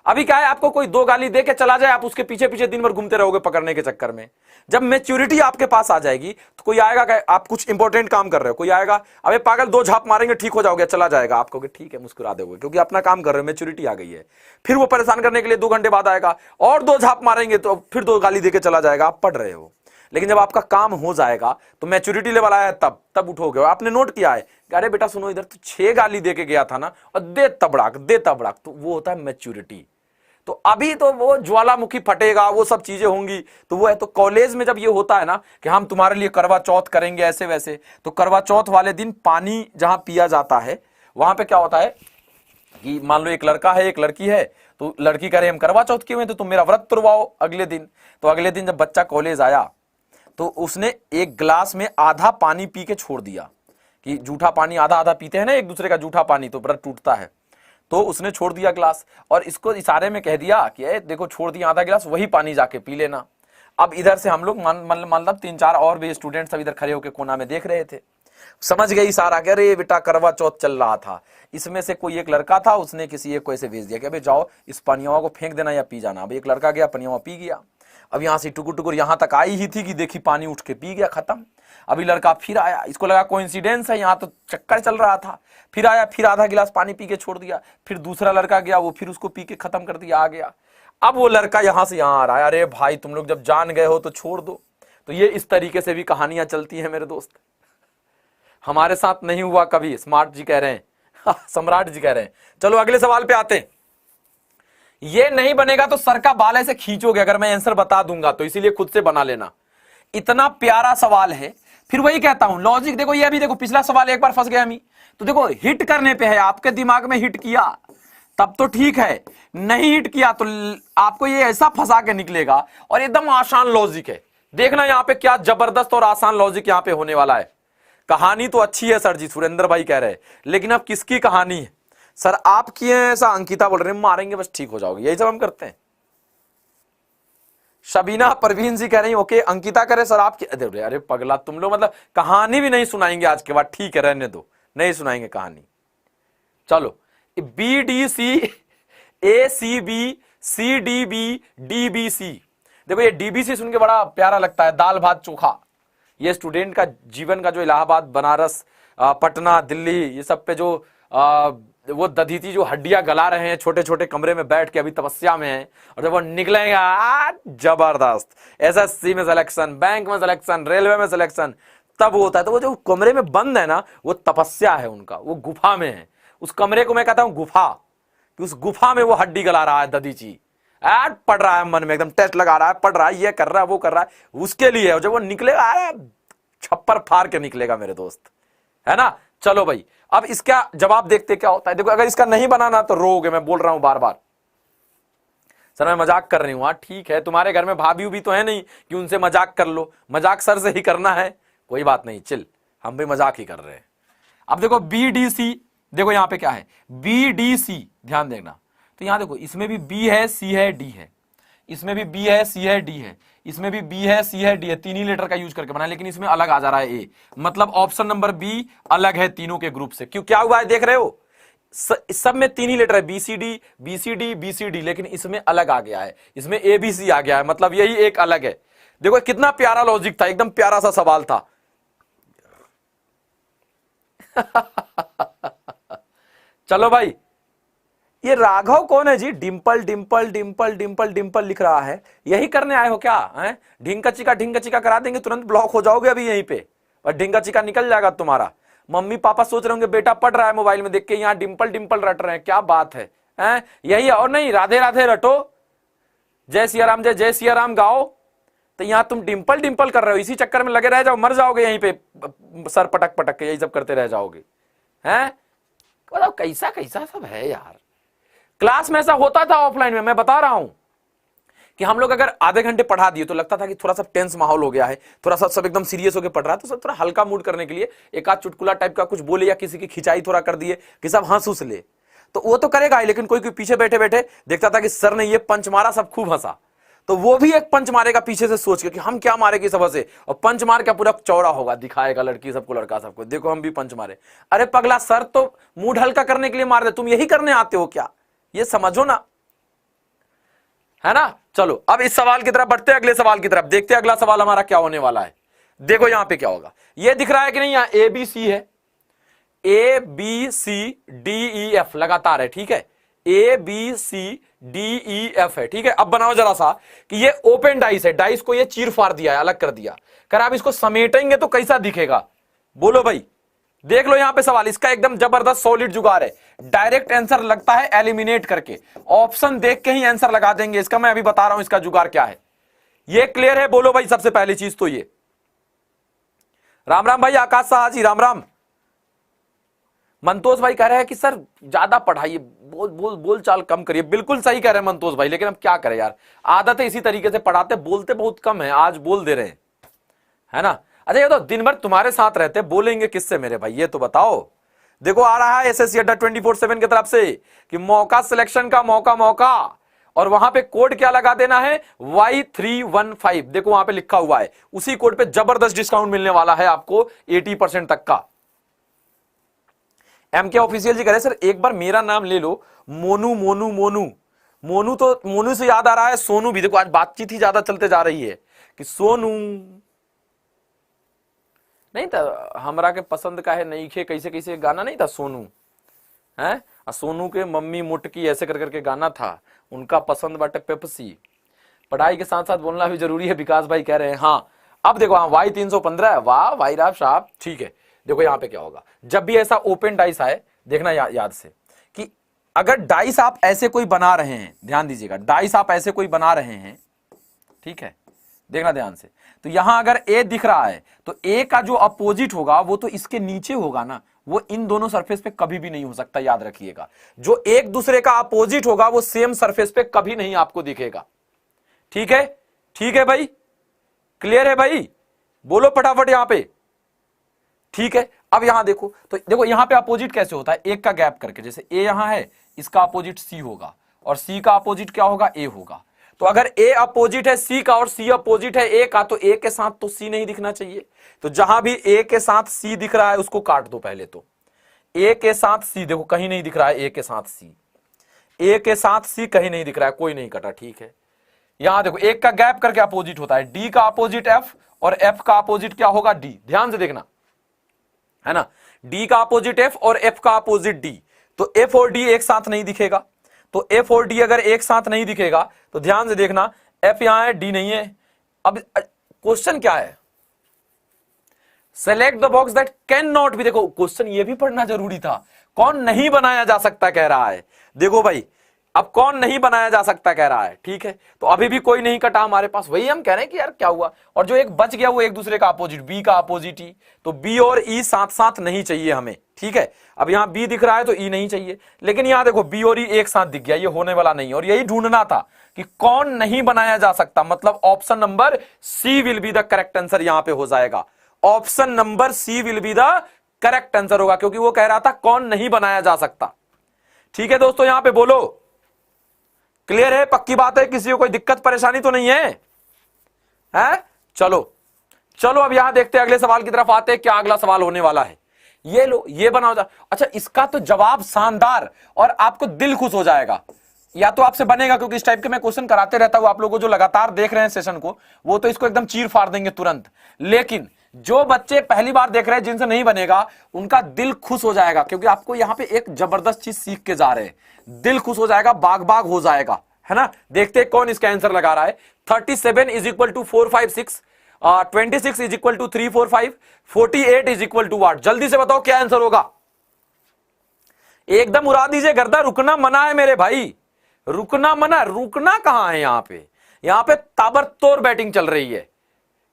अभी क्या है, आपको कोई 2 गाली दे के चला जाए, आप उसके पीछे पीछे दिन भर घूमते रहोगे पकड़ने के चक्कर में। जब मैच्योरिटी आपके पास आ जाएगी तो कोई आएगा, आप कुछ इंपॉर्टेंट काम कर रहे हो, कोई आएगा, अबे पागल 2 झाप मारेंगे ठीक हो जाओगे, चला जाएगा, आप कहोगे ठीक है, मुस्कुरा दोगे, क्योंकि अपना काम कर रहे हो, मैच्योरिटी आ गई है। फिर वो परेशान करने के लिए 2 घंटे बाद आएगा और 2 झाप मारेंगे, तो फिर 2 गाली दे के चला जाएगा, आप पढ़ रहे हो। लेकिन जब आपका काम हो जाएगा तो मैच्योरिटी लेवल आया, तब उठोगे। आपने नोट किया है, अरे बेटा सुनो इधर, तो 6 गाली दे के गया था ना, और दे तबड़ाक, तो वो होता है मैच्योरिटी। तो अभी तो वो ज्वालामुखी फटेगा, वो सब चीजें होंगी, तो वो है। तो कॉलेज में जब ये होता है ना कि हम तुम्हारे लिए करवा चौथ करेंगे ऐसे वैसे, तो करवा चौथ वाले दिन पानी जहां पिया जाता है, वहां पे क्या होता है, कि मान लो एक लड़का है एक लड़की है, तो लड़की कह रही हम करवा चौथ किए हुए, तो तुम मेरा व्रत तुड़वाओ अगले दिन। तो अगले दिन जब बच्चा कॉलेज आया तो उसने एक गिलास में आधा पानी पी के छोड़ दिया, कि जूठा पानी आधा आधा पीते हैं ना एक दूसरे का जूठा पानी, तो व्रत टूटता है। तो उसने छोड़ दिया गिलास और इसको इशारे में कह दिया कि देखो छोड़ दिया आधा गिलास, वही पानी जाके पी लेना। अब इधर से हम लोग मतलब 3-4 और भी स्टूडेंट सब इधर खड़े होकर कोना में देख रहे थे। समझ गई सारा, कह रहे बेटा करवा चौथ चल रहा था। इसमें से कोई एक लड़का था, उसने किसी एक को ऐसे भेज दिया कि अबे जाओ इस पनियावा को फेंक देना या पी जाना। अब एक लड़का गया, पनियावा पी गया। अब यहाँ से टुकुर टुकुर यहाँ तक आई ही थी कि देखी पानी उठ के पी गया, खत्म। अभी लड़का फिर आया, इसको लगा कोइंसिडेंस है, यहाँ तो चक्कर चल रहा था। फिर आया, फिर आधा गिलास पानी पी के छोड़ दिया। फिर दूसरा लड़का गया, वो फिर उसको पी के खत्म कर दिया, आ गया। अब वो लड़का यहाँ से यहाँ आ रहा है, अरे भाई तुम लोग जब जान गए हो तो छोड़ दो। तो ये इस तरीके से भी कहानियां चलती हैं मेरे दोस्त। हमारे साथ नहीं हुआ कभी, स्मार्ट जी कह रहे हैं सम्राट जी कह रहे हैं। चलो अगले सवाल पे आते हैं। ये नहीं बनेगा तो सर का बाल ऐसे खींचोगे अगर मैं आंसर बता दूंगा तो, इसीलिए खुद से बना लेना। इतना प्यारा सवाल है। फिर वही कहता हूं लॉजिक देखो, ये अभी देखो पिछला सवाल एक बार फंस गया मी, तो देखो हिट करने पे है, आपके दिमाग में हिट किया तब तो ठीक है, नहीं हिट किया तो आपको ये ऐसा फंसा के निकलेगा। और एकदम आसान लॉजिक है, देखना यहां पे क्या जबरदस्त और आसान लॉजिक यहां पे होने वाला है। कहानी तो अच्छी है सर जी, सुरेंद्र भाई कह रहे हैं, लेकिन अब किसकी कहानी है सर? आप किए हैं ऐसा, अंकिता बोल रहे हैं मारेंगे बस ठीक हो जाओगे, यही सब हम करते हैं। शबीना परवीन जी कह रही ओके, अंकिता करे सर आप अरे पगला तुम लोग, मतलब कहानी भी नहीं सुनाएंगे आज के बाद, ठीक है रहने दो, नहीं सुनाएंगे कहानी। चलो BDC ACB CDB DBC, देखो ये DBC सुन के बड़ा प्यारा लगता है, दाल भात चोखा। ये स्टूडेंट का जीवन का जो इलाहाबाद बनारस पटना दिल्ली ये सब पे जो वो दधीती जो हड्डियां गला रहे हैं छोटे छोटे कमरे में बैठ के, अभी तपस्या में है, और जब वो निकलेगा जबरदस्त, SSC में सिलेक्शन, बैंक में सिलेक्शन, रेलवे में सिलेक्शन, तब होता है। तो वो जो कमरे में बंद है ना, वो तपस्या है उनका, वो गुफा में है। उस कमरे को मैं कहता हूं गुफा, कि उस गुफा में वो हड्डी गला रहा है दधीची, पढ़ रहा है मन में, एकदम टेस्ट लगा रहा है, पढ़ रहा है, ये कर रहा है वो कर रहा है, उसके लिए है। जब वो निकलेगा छप्पर फाड़ के निकलेगा मेरे दोस्त, है ना। चलो भाई अब इसका जवाब देखते क्या होता है। देखो अगर इसका नहीं बनाना तो रोगे, मैं बोल रहा हूं बार बार। सर मैं मजाक कर रही हूं, हाँ ठीक है, तुम्हारे घर में भाभी भी तो है नहीं कि उनसे मजाक कर लो, मजाक सर से ही करना है, कोई बात नहीं, चिल, हम भी मजाक ही कर रहे हैं। अब देखो BDC, देखो यहां पे क्या है BDC, ध्यान देना। तो यहां देखो इसमें भी B है, C है, D है, इसमें भी B है, C है, D है, इसमें भी B है, C है, D है, तीन ही लेटर का यूज करके बना, लेकिन इसमें अलग आ जा रहा है A, मतलब ऑप्शन नंबर B अलग है तीनों के ग्रुप से। क्यों, क्या हुआ है देख रहे हो, सब में तीन ही लेटर है, BCD BCD BCD, लेकिन इसमें अलग आ गया है, इसमें ABC आ गया है, मतलब यही एक अलग है। देखो कितना प्यारा लॉजिक था, एकदम प्यारा सा सवाल था चलो भाई, ये राघव कौन है जी? डिंपल डिंपल डिंपल डिंपल डिंपल लिख रहा है, यही करने आए हो क्या? हैं ढिंका चिका करा देंगे, तुरंत ब्लॉक हो जाओगे अभी यहीं पे, और ढिंका चिका निकल जाएगा तुम्हारा। मम्मी पापा सोच रहे होंगे बेटा पढ़ रहा है मोबाइल में देख के, यहाँ डिंपल डिंपल रट रहे हैं, क्या बात है, हैं यही है और नहीं, राधे राधे रटो, जय सिया राम जय सिया राम गाओ। तो यहाँ तुम डिंपल डिंपल कर रहे हो, इसी चक्कर में लगे रह जाओ, मर जाओगे यहीं पे, सर पटक पटक के यही सब करते रह जाओगे। हैं बताओ कैसा कैसा सब है यार। क्लास में ऐसा होता था ऑफलाइन में, मैं बता रहा हूं कि हम लोग अगर आधे घंटे पढ़ा दिए तो लगता था कि थोड़ा सा टेंस माहौल हो गया है, थोड़ा सा सब एकदम सीरियस होकर पढ़ रहा है, तो सब थोड़ा हल्का मूड करने के लिए एक आध चुटकुला टाइप का कुछ बोले या किसी की खिंचाई थोड़ा कर दिए कि सब हंस उस ले, तो वो तो करेगा ही। लेकिन कोई कोई पीछे बैठे बैठे देखता था कि सर ने ये पंच मारा, सब खूब हंसा, तो वो भी एक पंच मारेगा पीछे से सोच के कि हम क्या मारेंगे सब से, और पंच मार के पूरा चौड़ा होगा, दिखाएगा लड़की सबको लड़का सबको, देखो हम भी पंच मारे। अरे पगला, सर तो मूड हल्का करने के लिए मार दे, तुम यही करने आते हो क्या? ये समझो ना, है ना। चलो अब इस सवाल की तरफ बढ़ते हैं, अगले सवाल की तरफ देखते हैं, अगला सवाल हमारा क्या होने वाला है। देखो यहां पे क्या होगा, ये दिख रहा है कि नहीं, यहां ABC है, ABCDEF लगातार है, ठीक है, ABCDEF है, ठीक है। अब बनाओ जरा सा कि ये ओपन डाइस है, डाइस को ये चीर फाड़ दिया है, अलग कर दिया, कर आप इसको समेटेंगे तो कैसा दिखेगा, बोलो भाई। देख लो यहां पे सवाल, इसका एकदम जबरदस्त सॉलिड जुगाड़ है, डायरेक्ट आंसर लगता है एलिमिनेट करके, ऑप्शन देख के ही आंसर लगा देंगे इसका। मैं अभी बता रहा हूं इसका जुगाड़ क्या है, ये क्लियर है, बोलो भाई। सबसे पहली चीज तो ये, राम राम भाई, आकाश शाह जी राम राम। मंतोष भाई कह रहे हैं कि सर ज्यादा पढ़ाइए, बोल बोल बोल चाल कम करिए। बिल्कुल सही कह रहे हैं मंतोष भाई, लेकिन हम क्या करें यार, आदत है इसी तरीके से पढ़ाते, बोलते बहुत कम है, आज बोल दे रहे हैं, है ना। अच्छा ये तो दिन भर तुम्हारे साथ रहते, बोलेंगे किससे मेरे भाई, ये तो बताओ। देखो आ रहा है एसएससी अड्डा 24/7 की तरफ से कि मौका सिलेक्शन का मौका, और वहां पे कोड क्या लगा देना है, Y315। देखो वहां पे लिखा हुआ है, उसी कोड पे जबरदस्त डिस्काउंट मिलने वाला है आपको 80% तक का। MK ऑफिशियल जी कह रहे सर एक बार मेरा नाम ले लो, मोनू मोनू मोनू मोनू। तो मोनू से याद आ रहा है सोनू भी, देखो आज बातचीत ही ज्यादा चलते जा रही है कि सोनू नहीं था हमरा के पसंद का है नहीं खे, कैसे कैसे गाना नहीं था सोनू है, सोनू के मम्मी मुटकी ऐसे कर करके गाना था, उनका पसंद बाटे पेप्सी। पढ़ाई के साथ साथ बोलना भी जरूरी है, विकास भाई कह रहे हैं। हाँ अब देखो हाँ Y315 है, वाह भाई राव साहब, ठीक है। देखो यहां पे क्या होगा, जब भी ऐसा ओपन डाइस आए, देखना याद से कि अगर डाइस आप ऐसे कोई बना रहे हैं, ध्यान दीजिएगा, डाइस आप ऐसे कोई बना रहे हैं, ठीक है, देखना ध्यान से, तो यहां अगर ए दिख रहा है तो ए का जो अपोजिट होगा वो तो इसके नीचे होगा ना, वो इन दोनों सरफेस पे कभी भी नहीं हो सकता, याद रखिएगा। जो एक दूसरे का अपोजिट होगा वो सेम सरफेस पे कभी नहीं आपको दिखेगा, ठीक है, ठीक है भाई, क्लियर है भाई, बोलो फटाफट यहां पे, ठीक है। अब यहां देखो, तो देखो यहां पे अपोजिट कैसे होता है, एक का गैप करके, जैसे ए यहां है, इसका अपोजिट सी होगा, और सी का अपोजिट क्या होगा, ए होगा। तो अगर ए अपोजिट है सी का और सी अपोजिट है ए का, तो ए के साथ तो सी नहीं दिखना चाहिए। तो जहां भी ए के साथ सी दिख रहा है उसको काट दो पहले तो। ए के साथ सी देखो कहीं नहीं दिख रहा है, ए के साथ सी, ए के साथ सी कहीं नहीं दिख रहा है, कोई नहीं कटा, ठीक है। यहां देखो एक का गैप करके अपोजिट होता है, डी का अपोजिट एफ और एफ का अपोजिट क्या होगा, डी, ध्यान से देखना, है ना, डी का अपोजिट एफ और एफ का अपोजिट डी। तो एफ और डी एक साथ नहीं दिखेगा, तो एफ और डी अगर एक साथ नहीं दिखेगा तो ध्यान से देखना, एफ यहां है डी नहीं है। अब क्वेश्चन क्या है, select the box that can not be, देखो क्वेश्चन ये भी पढ़ना जरूरी था, कौन नहीं बनाया जा सकता कह रहा है। देखो भाई अब कौन नहीं बनाया जा सकता कह रहा है, ठीक है, तो अभी भी कोई नहीं कटा हमारे पास, वही हम कह रहे हैं कि यार क्या हुआ, और जो एक बच गया वो एक दूसरे का अपोजिट, बी का अपोजिट ई, तो बी और ई साथ साथ नहीं चाहिए हमें, ठीक है। अब यहां बी दिख रहा है तो ई नहीं चाहिए, लेकिन यहां देखो बी और ई एक साथ दिख गया, ये होने वाला नहीं, और यही ढूंढना था कि कौन नहीं बनाया जा सकता, मतलब option number c will be the correct answer यहां पे हो जाएगा, option number c will be the correct answer होगा, क्योंकि वो कह रहा था कौन नहीं बनाया जा सकता, ठीक है दोस्तों, यहां पे बोलो क्लियर है, पक्की बात है, किसी को कोई दिक्कत परेशानी तो नहीं है, हैं? चलो चलो अब यहां देखते हैं, अगले सवाल की तरफ आते हैं, क्या अगला सवाल होने वाला है, ये लो ये बनाओ। अच्छा इसका तो जवाब शानदार और आपको दिल खुश हो जाएगा, या तो आपसे बनेगा, क्योंकि इस टाइप के मैं क्वेश्चन कराते रहता हूं, आप लोगों को जो लगातार देख रहे हैं सेशन को, वो तो इसको एकदम चीर फाड़ देंगे तुरंत, लेकिन जो बच्चे पहली बार देख रहे हैं जिनसे नहीं बनेगा उनका दिल खुश हो जाएगा, क्योंकि आपको यहां पे एक जबरदस्त चीज सीख के जा रहे हैं, दिल खुश हो जाएगा, बाग बाग हो जाएगा, है ना। देखते हैं कौन इसका आंसर लगा रहा है। 37 is equal to 456, 26 is equal to 345, 48 is equal to what, जल्दी से बताओ क्या आंसर होगा, एकदम उड़ा दीजिए गर्दा, रुकना मना है मेरे भाई, रुकना मना, रुकना कहां है, यहां पे ताबड़तोड़ बैटिंग चल रही है,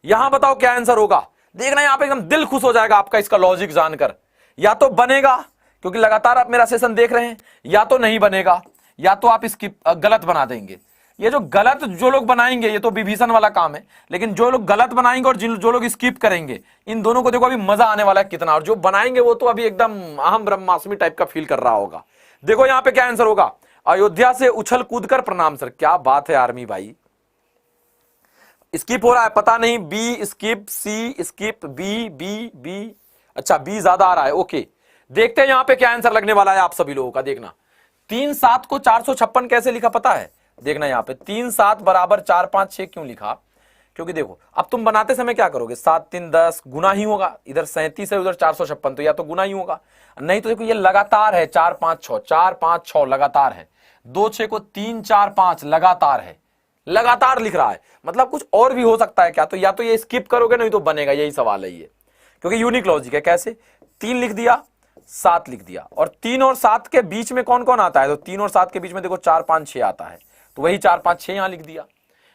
यहां बताओ क्या आंसर होगा, देखना यहां पे एकदम दिल खुश हो जाएगा आपका इसका लॉजिक जानकर, या तो बनेगा क्योंकि लगातार आप मेरा सेशन देख रहे हैं, या तो नहीं बनेगा, या तो आप इसकी गलत बना देंगे। ये जो गलत जो लोग बनाएंगे ये तो विभीषण वाला काम है, लेकिन जो लोग गलत बनाएंगे और जो लोग स्किप करेंगे, इन दोनों को देखो अभी मजा आने वाला है कितना, और जो बनाएंगे वो तो अभी एकदम अहम ब्रह्मास्मि टाइप का फील कर रहा होगा। देखो यहां पे क्या आंसर होगा, अयोध्या से उछल कूद कर प्रणाम सर, क्या बात है आर्मी भाई, स्किप हो रहा है पता नहीं, बी स्किप, सी स्किप, बी बी बी, अच्छा बी ज्यादा आ रहा है, ओके। देखते हैं यहां पे क्या आंसर लगने वाला है आप सभी लोगों का, देखना 3 7 को 456 कैसे लिखा पता है, देखना यहां पे 3 7 बराबर 4 5 6 क्यों लिखा, क्योंकि देखो अब तुम बनाते समय क्या करोगे, 7 3 10 गुना ही होगा, इधर 37 है उधर 456, तो या तो गुना ही होगा, नहीं तो देखो ये लगातार है, 4 5 6 4 5 6 लगातार है, 2 6 को 3 4 5 लगातार है, लगातार लिख रहा है, मतलब कुछ और भी हो सकता है क्या, तो या तो ये स्किप करोगे नहीं तो बनेगा, यही सवाल है ये, क्योंकि यूनिक लॉजिक है। कैसे, 3 लिख दिया 7 लिख दिया, और 3 और 7 के बीच में कौन कौन आता है, तो 3 और 7 के बीच में देखो 4 5 6 आता है, तो वही 4 5 6 यहां लिख दिया।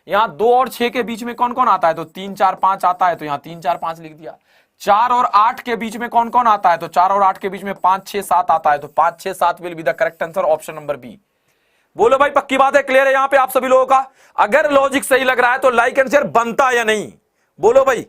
यहां 2 और 6 के बीच में कौन कौन आता है, तो 3 4 5 आता है, तो यहां 3 4 5 लिख दिया। 4 और 8 के बीच में कौन कौन आता है? तो 4 और 8 के बीच में 5 6 7 आता है, तो 5 6 7 will be the correct answer, option number b. बोलो भाई पक्की बात है, क्लियर है यहां पे आप सभी लोगों का? अगर लॉजिक सही लग रहा है तो लाइक एंड शेयर बनता है या नहीं? बोलो भाई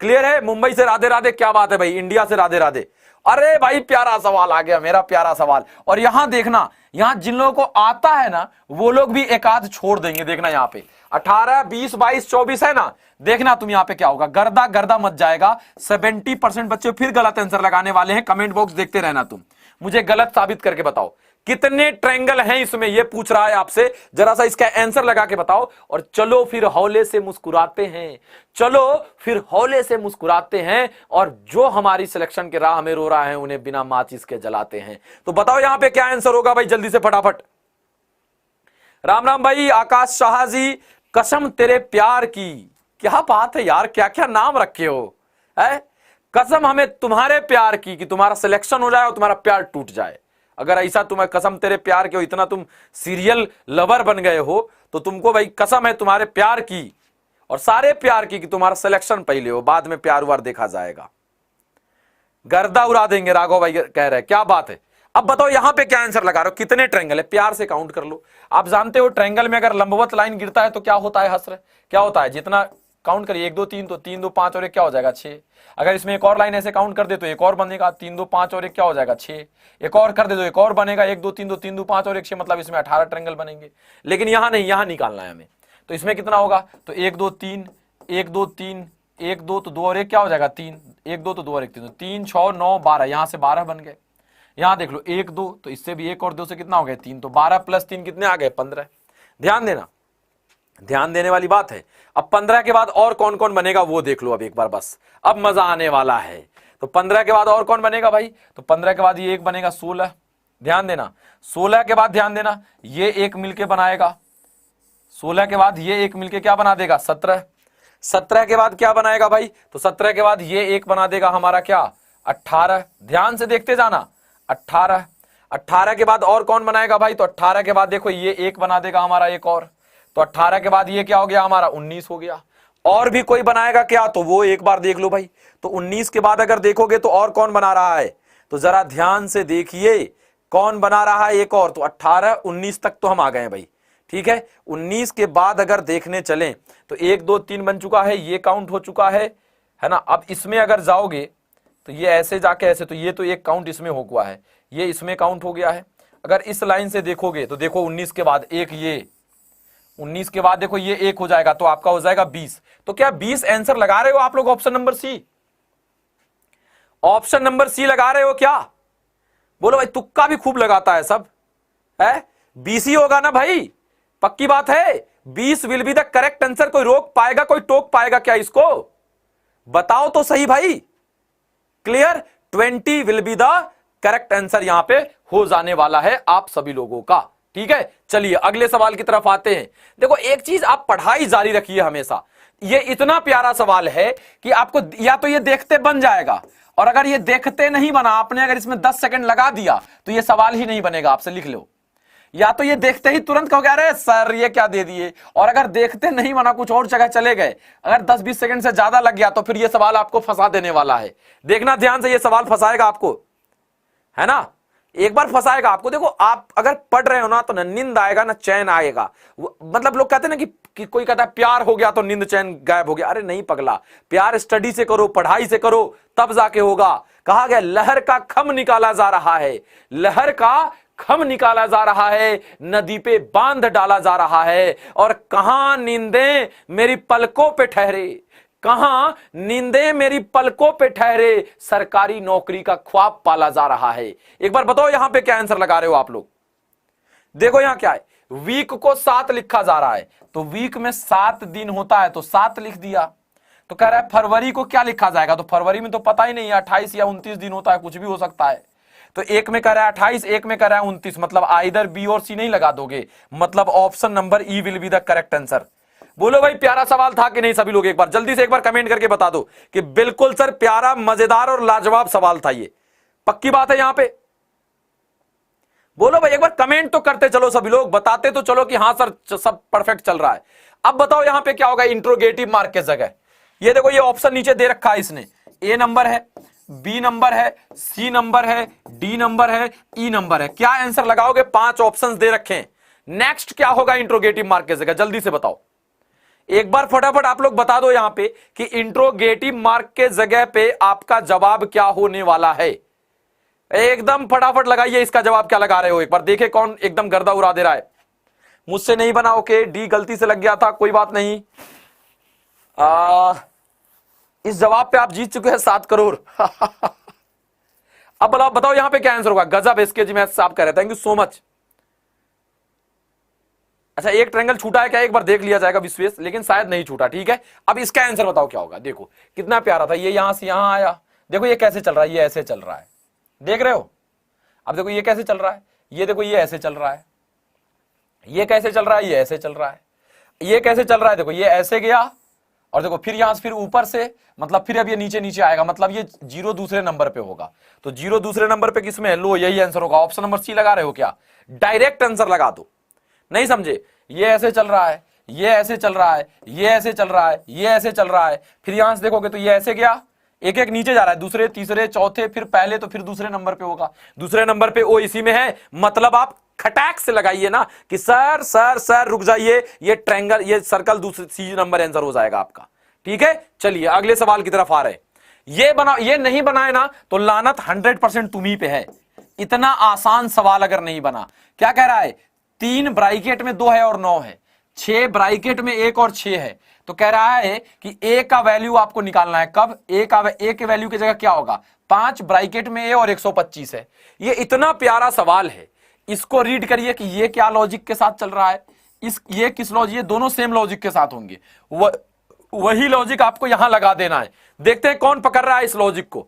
क्लियर है? मुंबई से राधे राधे, क्या बात है भाई, इंडिया से राधे राधे। अरे भाई प्यारा सवाल आ गया, मेरा प्यारा सवाल। और यहां देखना, यहां जिन लोगों को आता है ना वो लोग भी एक आध छोड़ देंगे। देखना यहां पे 18 20 22 24 है ना, देखना तुम यहां पे क्या होगा, गर्दा गर्दा मच जाएगा। 70% बच्चे फिर गलत आंसर लगाने वाले हैं। कमेंट बॉक्स देखते रहना, तुम मुझे गलत साबित करके बताओ कितने ट्रायंगल हैं इसमें, ये पूछ रहा है आपसे। जरा सा इसका आंसर लगा के बताओ। और चलो फिर हौले से मुस्कुराते हैं, चलो फिर हौले से मुस्कुराते हैं, और जो हमारी सिलेक्शन के राह में रो रहा है उन्हें बिना माचिस के जलाते हैं। तो बताओ यहां पे क्या आंसर होगा भाई, जल्दी से फटाफट। राम राम भाई आकाश शाह जी, कसम तेरे प्यार की। क्या बात है यार, क्या क्या नाम रखे हो है? कसम हमें तुम्हारे प्यार की कि तुम्हारा सिलेक्शन हो जाए और तुम्हारा प्यार टूट जाए। अगर ऐसा तुम्हें कसम तेरे प्यार के हो, इतना तुम सीरियल लवर बन गए हो, तो तुमको भाई कसम है तुम्हारे प्यार की और सारे प्यार की कि तुम्हारा सिलेक्शन पहले हो, बाद में प्यार वार देखा जाएगा। गर्दा उड़ा देंगे राघव भाई कह रहे हैं, क्या बात है। अब बताओ यहां पे क्या आंसर लगा रहे हो, कितने ट्रायंगल है? प्यार से काउंट कर लो। आप जानते हो ट्रायंगल में अगर लंबवत लाइन गिरता है तो क्या होता है हस्र, क्या होता है? जितना काउंट करिए 1 2 3, तो 3 2 5 और 1 क्या हो जाएगा 6। अगर इसमें एक और लाइन ऐसे काउंट कर दे तो एक और बनेगा 3 2 5 और 1 क्या हो जाएगा 6। एक और कर दे तो एक और बनेगा 1 2 3 2 3 2 5 और 1 6, मतलब इसमें 18 ट्रायंगल बनेंगे। लेकिन यहां नहीं, यहां निकालना है हमें। तो इसमें कितना होगा? तो 1 2 3 1 2 3 1 2 तो 2 और 1 क्या हो जाएगा 3, 1 2 तो 2 और 1 3, तो 3 6 9 12, यहां से 12 बन गए। यहां देख लो 1 2, तो इससे भी 1 और 2 से कितना हो गया 3, तो 12 प्लस 3 कितने आ गए 15। ध्यान देना, ध्यान देने वाली बात है। अब 15 के बाद और कौन कौन बनेगा वो देख लो अब एक बार, बस अब मजा आने वाला है। तो 15 के बाद और कौन बनेगा भाई? तो 15 के बाद ये एक बनेगा 16। ध्यान देना, 16 के बाद ध्यान देना ये एक मिलके बनाएगा, 16 के बाद ये एक मिलके क्या बना देगा 17। 17 के बाद क्या बनाएगा भाई? तो 17 के बाद ये एक बना देगा हमारा क्या 18। ध्यान से देखते जाना 18। 18 के बाद और कौन बनाएगा भाई? तो 18 के बाद देखो ये एक बना देगा हमारा एक और, तो 18 के बाद ये क्या हो गया हमारा 19 हो गया। और भी कोई बनाएगा क्या? तो वो एक बार देख लो भाई। तो 19 के बाद अगर देखोगे तो और कौन बना रहा है? तो जरा ध्यान से देखिए कौन बना रहा है एक और। तो 18 19 तक तो हम आ गए हैं भाई, ठीक है। 19 के बाद अगर देखने चलें तो 1 2 3 बन चुका है, ये काउंट हो चुका है ना। अब इसमें अगर जाओगे तो ये ऐसे जाके ऐसे, तो ये तो एक काउंट इसमें हो गया है, ये इसमें काउंट हो गया है। अगर इस लाइन से देखोगे तो देखो 19 के बाद एक, ये 19 के बाद देखो ये एक हो जाएगा, तो आपका हो जाएगा 20। तो क्या 20 आंसर लगा रहे हो आप लोग option number c? Option number c लगा रहे हो क्या? बोलो भाई, तुक्का भी खूब लगाता है सब है। 20 ही होगा ना भाई, पक्की बात है 20 will be the correct answer. कोई रोक पाएगा, कोई टोक पाएगा क्या इसको? बताओ तो सही भाई। Clear, 20 will be the correct answer यहां पे हो जाने वाला है आप सभी लोगों का, ठीक है। चलिए अगले सवाल की तरफ आते हैं। देखो एक चीज, आप पढ़ाई जारी रखिए हमेशा। ये इतना प्यारा सवाल है कि आपको या तो ये देखते बन जाएगा, और अगर ये देखते नहीं बना, आपने अगर इसमें 10 सेकंड लगा दिया तो ये सवाल ही नहीं बनेगा आपसे, लिख लो। या तो ये देखते ही तुरंत कहोगे अरे सर ये क्या दे दिए, और अगर देखते नहीं बना कुछ और जगह चले गए, अगर 10-20 सेकंड से ज्यादा लग गया तो फिर ये सवाल आपको फंसा देने वाला है। देखना ध्यान से, ये सवाल फंसाएगा आपको, है ना, एक बार फंसाएगा आपको। देखो आप अगर पढ़ रहे हो ना तो ना नींद आएगा ना चैन आएगा। मतलब लोग कहते हैं ना कि कोई कहता है प्यार हो गया तो नींद चैन गायब हो गया। अरे नहीं पगला, प्यार स्टडी से करो, पढ़ाई से करो, तब जाके होगा। कहा गया लहर का खम निकाला जा रहा है, लहर का खम निकाला जा रहा है, नदी पे बांध डाला जा रहा है। और कहां नींदें मेरी पलकों पे ठहरे, कहां नींदें मेरी पलकों पे ठहरे, सरकारी नौकरी का ख्वाब पाला जा रहा है। एक बार बताओ यहां पे क्या आंसर लगा रहे हो आप लोग? देखो यहां क्या है, वीक को 7 लिखा जा रहा है, तो वीक में 7 दिन होता है तो 7 लिख दिया। तो कह रहा है फरवरी को क्या लिखा जाएगा? तो फरवरी में तो पता ही नहीं है, 28 या 29 दिन होता है, कुछ भी हो सकता है। तो एक में कह रहा है 28, एक में कह रहा है 29, मतलब आइदर बी और सी नहीं लगा दोगे, मतलब option number E will be the correct answer. बोलो भाई प्यारा सवाल था कि नहीं? सभी लोग एक बार जल्दी से एक बार कमेंट करके बता दो कि बिल्कुल सर प्यारा, मजेदार और लाजवाब सवाल था ये, पक्की बात है यहां पे? बोलो भाई एक बार कमेंट तो करते चलो सभी लोग, बताते तो चलो कि हां सर सब परफेक्ट चल रहा है। अब बताओ यहां पे क्या होगा इंट्रोगेटिव मार्क के जगह? ये देखो ये ऑप्शन नीचे दे रखा है इसने ए नंबर है, बी नंबर है, सी नंबर है, डी नंबर है, ई नंबर है। क्या आंसर लगाओगे? 5 ऑप्शंस दे रखे हैं। नेक्स्ट क्या होगा इंट्रोगेटिव मार्क की जगह? जल्दी से बताओ एक बार फटाफट आप लोग बता दो यहां पे कि इंट्रोगेटिव मार्क के जगह पे आपका जवाब क्या होने वाला है। एकदम फटाफट लगाइए इसका जवाब क्या लगा रहे हो, एक बार देखे कौन एकदम गर्दा उड़ा दे रहा है। मुझसे नहीं बना, ओके, डी गलती से लग गया था, कोई बात नहीं। इस जवाब पे आप जीत चुके हैं 7 करोड़। अब बताओ यहां पे क्या आंसर होगा? गजब एसकेजी मैथ्स आप कह रहे, थैंक यू सो मच। अच्छा, एक ट्रायंगल छूटा है क्या? एक बार देख लिया जाएगा विश्वेश, लेकिन शायद नहीं छूटा। ठीक है, अब इसका आंसर बताओ क्या होगा। देखो कितना प्यारा था, ये यहां से यहां आया, देखो ये कैसे चल रहा है, ये ऐसे चल रहा है, देख रहे हो? अब देखो ये कैसे चल रहा है, ये देखो ये ऐसे चल रहा है, ये कैसे चल रहा है, ये ऐसे चल रहा है, ये कैसे चल रहा है, देखो ये ऐसे गया और देखो फिर यहां से फिर ऊपर से, मतलब फिर अब ये नीचे नीचे आएगा, मतलब ये 0 दूसरे नंबर पे होगा। तो 0 दूसरे नंबर पे किसमें है? लो, यही आंसर होगा। ऑप्शन नंबर सी लगा रहे हो क्या? डायरेक्ट आंसर लगा दो, नहीं समझे? ये ऐसे चल रहा है, ये ऐसे चल रहा है, ये ऐसे चल रहा है, ये ऐसे चल रहा है, फिर यहां से देखोगे तो ये ऐसे गया, एक एक नीचे जा रहा है, दूसरे तीसरे चौथे, फिर पहले, तो फिर दूसरे नंबर पे होगा, दूसरे नंबर पे ओ इसी में है। मतलब आप खटाक से लगाइए ना कि सर सर सर रुक जाइए, ये ट्रायंगल, ये सर्कल दूसरे सी नंबर आंसर हो जाएगा आपका। ठीक है, चलिए अगले सवाल की तरफ आ रहे। ये बना, ये नहीं बनाए ना तो लानत 100% तुम्ही पे है। इतना आसान सवाल अगर नहीं बना। क्या कह रहा है? 3 ब्रैकेट में 2 है और 9 है, 6 ब्रैकेट में 1 और 6 है, तो कह रहा है कि ए का वैल्यू आपको निकालना है। कब? ए के वैल्यू की जगह क्या होगा? 5 ब्रैकेट में ए और 125 है। ये इतना प्यारा सवाल है, इसको रीड करिए कि ये क्या लॉजिक के साथ चल रहा है, ये किस लॉजिक, ये दोनों सेम लॉजिक के साथ होंगे, वही लॉजिक आपको यहां लगा देना है। देखते हैं कौन पकड़ रहा है इस लॉजिक को।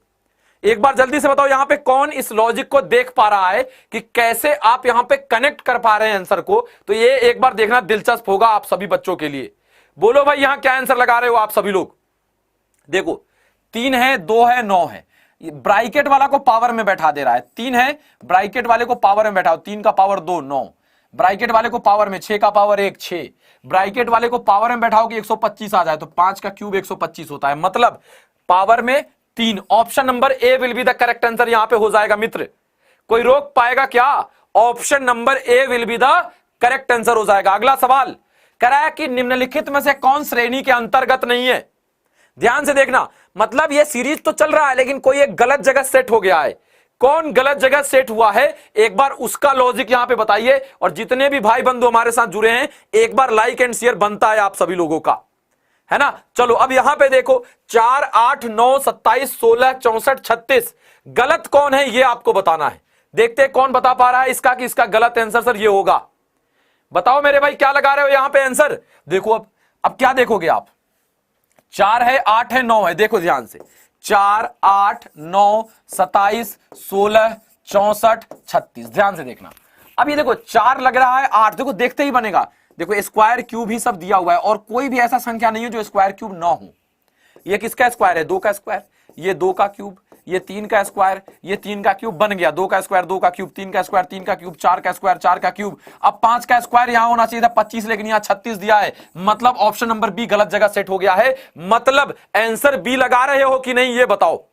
एक बार जल्दी से बताओ यहां पे कौन इस लॉजिक को देख पा रहा है कि कैसे आप यहां पे कनेक्ट कर पा रहे हैं आंसर को। तो ये एक बार देखना दिलचस्प होगा आप सभी बच्चों के लिए। बोलो भाई यहां क्या आंसर लगा रहे हो आप सभी लोग? देखो 3 है, 2 है, 9 है। ब्रैकेट वाला को पावर में बैठा दे रहा है। 3 है, ब्रैकेट वाले को पावर में बैठाओ, 3 का पावर 2, 9। ब्रैकेट वाले को पावर में 6 का पावर 1, 6। ब्रैकेट वाले को पावर में बैठाओ कि 125 आ जाए, तो 5 का क्यूब 125 होता है, मतलब पावर में 3। Option number a will be the correct answer यहां पे हो जाएगा मित्र। कोई रोक पाएगा क्या? Option number a will be the correct answer हो जाएगा। अगला सवाल कह रहा है कि निम्नलिखित में से कौन श्रेणी के अंतर्गत नहीं है? ध्यान से देखना, मतलब ये सीरीज तो चल रहा है लेकिन कोई एक गलत जगह सेट हो गया है। कौन गलत जगह सेट हुआ है एक बार उसका लॉजिक यहां पे बताइए। और जितने भी भाई बंधु हमारे साथ जुड़े हैं एक बार लाइक एंड शेयर बनता है आप सभी लोगों का, है ना। चलो अब यहां पे देखो 4, 8, 9, 27, 16, 64, 36 गलत कौन है ये आपको बताना है। देखते हैं कौन बता पा रहा है इसका कि इसका गलत आंसर सर ये होगा। बताओ मेरे भाई क्या लगा रहे हो यहां पे आंसर? देखो अब क्या देखोगे आप? 4 है, 8 है, 9 है। देखो ध्यान से, 4, 8, 9, 27, 16, 64, 36। ध्यान से देखना। अब ये देखो 4 लग रहा है, 8 देखो देखते ही बनेगा। देखो स्क्वायर क्यूब ही सब दिया हुआ है और कोई भी ऐसा संख्या नहीं है जो स्क्वायर क्यूब ना हो। ये किसका स्क्वायर है? 2 का स्क्वायर, ये 2 का क्यूब, ये 3 का स्क्वायर, ये 3 का क्यूब बन गया। 2 का स्क्वायर, 2 का क्यूब, 3 का स्क्वायर, 3 का क्यूब, 4 का स्क्वायर, 4 का क्यूब। अब 5 का स्क्वायर यहां होना चाहिए था 25, लेकिन यहां 36 दिया है, मतलब ऑप्शन नंबर बी गलत जगह सेट हो गया है। मतलब आंसर बी लगा रहे हो कि नहीं ये बताओ,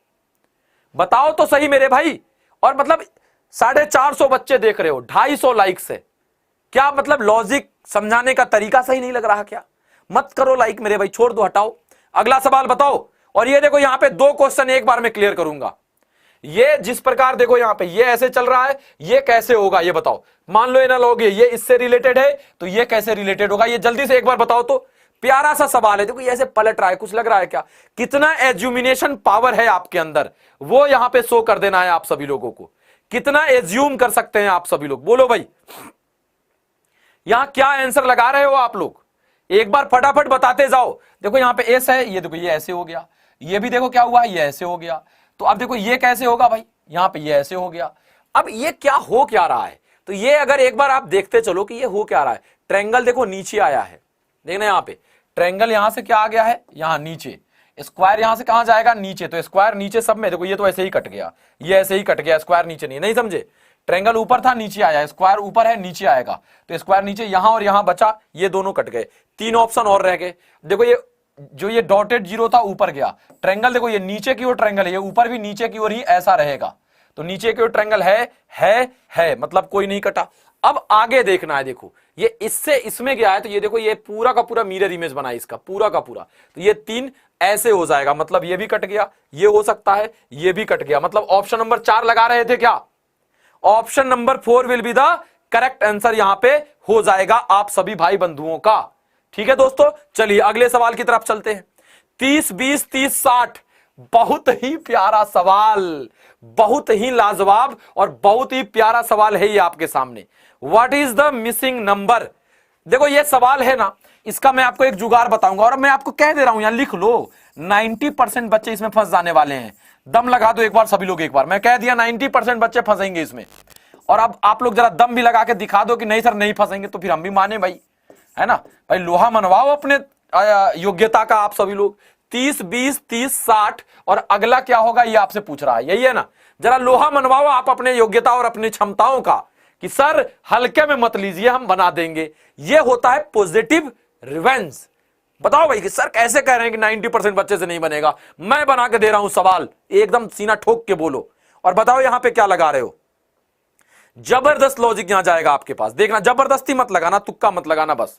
बताओ तो सही मेरे भाई। और मतलब 450 बच्चे देख रहे हो, 250 लाइक्स है। क्या मतलब लॉजिक समझाने का तरीका सही नहीं लग रहा क्या? मत करो लाइक मेरे भाई, छोड़ दो, हटाओ। अगला सवाल बताओ। और ये देखो यहां पे 2 क्वेश्चन एक बार में क्लियर करूंगा। ये जिस प्रकार देखो यहां पे ये ऐसे चल रहा है, ये कैसे होगा ये बताओ। मान लो एनालॉजी ये इससे रिलेटेड है तो ये कैसे रिलेटेड होगा, ये जल्दी से एक बार बताओ तो। प्यारा सा सवाल है, देखो ये ऐसे पलट रहा है, कुछ लग रहा है क्या? कितना एज्यूमिनेशन पावर है आपके अंदर वो यहां पे शो कर देना है आप सभी लोगों को। कितना एज्यूम कर सकते हैं आप सभी लोग, बोलो भाई यहां क्या आंसर लगा रहे हो आप लोग? एक बार फटाफट बताते जाओ। देखो यहां पे एस है, ये देखो ये ऐसे हो गया, ये भी देखो क्या हुआ, ये ऐसे हो गया। तो अब देखो ये कैसे होगा भाई? यहां पे ये ऐसे हो गया। अब ये क्या हो क्या रहा है? तो ये अगर एक बार आप देखते चलो कि ये हो क्या रहा है। ट्रायंगल देखो नीचे आया है, देखना यहां पे ट्रायंगल यहां से क्या आ गया है, यहां नीचे। स्क्वायर यहां से कहां जाएगा? नीचे। तो स्क्वायर नीचे सब में देखो ये तो ऐसे ही कट गया, ये ऐसे ही कट गया, स्क्वायर नीचे नहीं समझे? ट्रायंगल ऊपर था नीचे आया, स्क्वायर ऊपर है नीचे आएगा, तो स्क्वायर नीचे, यहां और यहां बचा, ये दोनों कट गए। 3 ऑप्शन और रह गए। देखो ये जो ये डॉटेड जीरो था ऊपर गया, ट्रायंगल देखो ये नीचे की ओर ट्रायंगल है, ये ऊपर भी नीचे की ओर ही ऐसा रहेगा, तो नीचे की ओर ट्रायंगल है मतलब कोई नहीं कटा। अब आगे देखना है, देखो ये इससे इसमें गया है, तो ये देखो ये पूरा का पूरा मिरर इमेज बना है इसका पूरा का पूरा, तो ये 3 ऐसे हो जाएगा, मतलब ये भी कट गया, ये हो सकता है, ये भी कट गया, मतलब ऑप्शन नंबर 4 लगा रहे थे क्या, option number 4 will be the correct answer यहां पे हो जाएगा आप सभी भाई बंधुओं का। ठीक है दोस्तों, चलिए अगले सवाल की तरफ चलते हैं। 30 20 30 60, बहुत ही प्यारा सवाल, बहुत ही लाजवाब और बहुत ही प्यारा सवाल है ये आपके सामने। What is the missing number? देखो ये सवाल है ना, इसका मैं आपको एक जुगाड़ बताऊंगा और मैं आपको कह दे रहा हूं, यहां लिख लो, 90% बच्चे इसमें फंस जाने वाले हैं। दम लगा दो एक बार सभी लोग, एक बार मैं कह दिया 90% बच्चे फंसेंगे इसमें, और अब आप लोग जरा दम भी लगा के दिखा दो कि नहीं सर नहीं फंसेंगे, तो फिर हम भी माने भाई, है ना भाई, लोहा मनवाओ अपने योग्यता का आप सभी लोग। 30 20 30 60 और अगला क्या होगा ये आपसे पूछ रहा है, यही है ना, जरा लोहा मनवाओ आप अपने योग्यता और अपनी क्षमताओं का कि सर हल्के में मत लीजिए हम बना देंगे। ये होता है पॉजिटिव रिवेंज। बताओ भाई कि सर कैसे कह रहे हैं कि 90% बच्चे से नहीं बनेगा, मैं बना के दे रहा हूं सवाल, एकदम सीना ठोक के बोलो और बताओ यहां पे क्या लगा रहे हो। जबरदस्त लॉजिक यहां जाएगा आपके पास, देखना जबरदस्ती मत लगाना, तुक्का मत लगाना, बस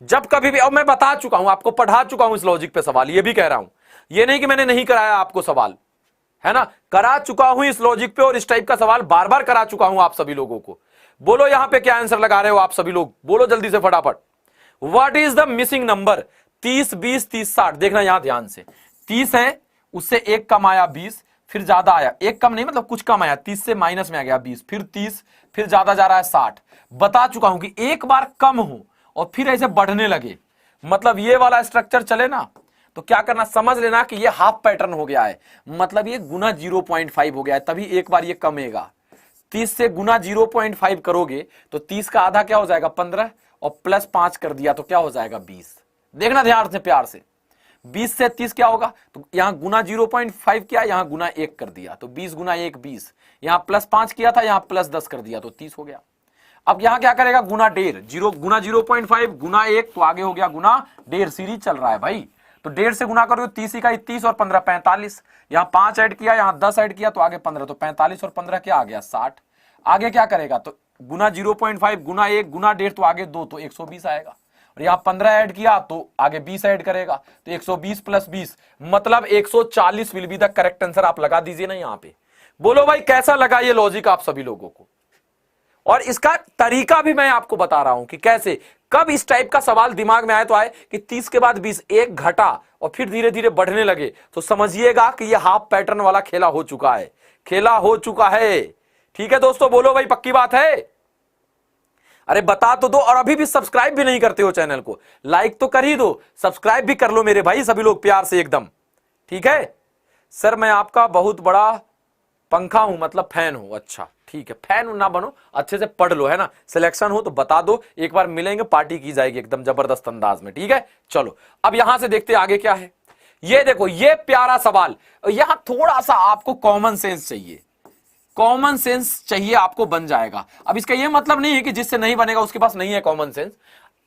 जब कभी भी, और मैं बता चुका हूं आपको, पढ़ा चुका हूं इस लॉजिक पे सवाल, ये भी कह रहा हूं, ये नहीं कि मैंने नहीं कराया आपको सवाल, है ना, करा चुका हूं इस लॉजिक पे और इस टाइप का सवाल बार बार करा चुका हूं आप सभी लोगों को। बोलो यहां पे क्या आंसर लगा रहे हो आप सभी लोग, बोलो जल्दी से फटाफट। What is the missing number? 30 20 30 60, देखना यहां ध्यान से, 30 है, उससे एक कम आया 20, फिर ज्यादा आया, एक कम नहीं मतलब कुछ कम आया, 30 से माइनस में आ गया 20, फिर 30, फिर ज्यादा जा रहा है 60। बता चुका हूं कि एक बार कम हो और फिर ऐसे बढ़ने लगे, मतलब ये वाला स्ट्रक्चर चले ना, तो क्या करना, समझ लेना कि ये हाफ पैटर्न हो गया है, मतलब ये गुना 0.5 हो गया है, तभी एक बार ये कमेगा। 30 से गुना 0.5 करोगे तो 30 का आधा क्या हो जाएगा 15, और प्लस 5 कर दिया तो क्या हो जाएगा 20। देखना ध्यान से प्यार से, 20 से 30 क्या होगा, तो यहां गुना 0.5 किया, यहां गुना 1 कर दिया, तो 20 गुना 1 20, यहां प्लस 5 किया था, यहां प्लस 10 कर दिया तो 30 हो गया। अब यहां क्या करेगा, गुना 1.5, 0 गुना 0.5 गुना 1, तो आगे हो गया गुना 1.5, सीरीज चल रहा है भाई, तो 1.5 से गुना करोगे 30 का 30 और 15 45, यहां 5 ऐड किया, यहां 10 ऐड किया, तो आगे 15, तो 45 और 15 क्या आ गया 60। आगे क्या करेगा, तो गुना 0.5 गुना 1 गुना 1.5, तो आगे 2, तो 120 आएगा, और यहां 15 ऐड किया तो आगे 20 ऐड करेगा, तो 120 प्लस 20 मतलब 140 will be the correct answer. आप लगा दीजिए ना यहां पे, बोलो भाई कैसा लगा ये लॉजिक आप सभी लोगों को, और इसका तरीका भी मैं आपको बता रहा हूं कि कैसे, कब इस टाइप का सवाल दिमाग में आए तो आए कि 30 के बाद 20 एक घटा और फिर धीरे धीरे बढ़ने लगे, तो समझिएगा कि यह हाफ पैटर्न वाला खेला हो चुका है, खेला हो चुका है। ठीक है दोस्तों, बोलो भाई पक्की बात है, अरे बता तो दो, और अभी भी सब्सक्राइब भी नहीं करते हो चैनल को, लाइक तो कर ही दो, सब्सक्राइब भी कर लो मेरे भाई सभी लोग प्यार से एकदम। ठीक है सर, मैं आपका बहुत बड़ा पंखा हूं, मतलब फैन हूं, अच्छा ठीक है, फैन ना बनो, अच्छे से पढ़ लो, है ना, सिलेक्शन हो तो बता दो, एक बार मिलेंगे पार्टी की जाएगी एकदम जबरदस्त अंदाज में। ठीक है चलो, अब यहां से देखते आगे क्या है। ये देखो ये प्यारा सवाल, यहां थोड़ा सा आपको कॉमन सेंस चाहिए, कॉमन सेंस चाहिए आपको, बन जाएगा। अब इसका यह मतलब नहीं है कि जिससे नहीं बनेगा उसके पास नहीं है कॉमन सेंस,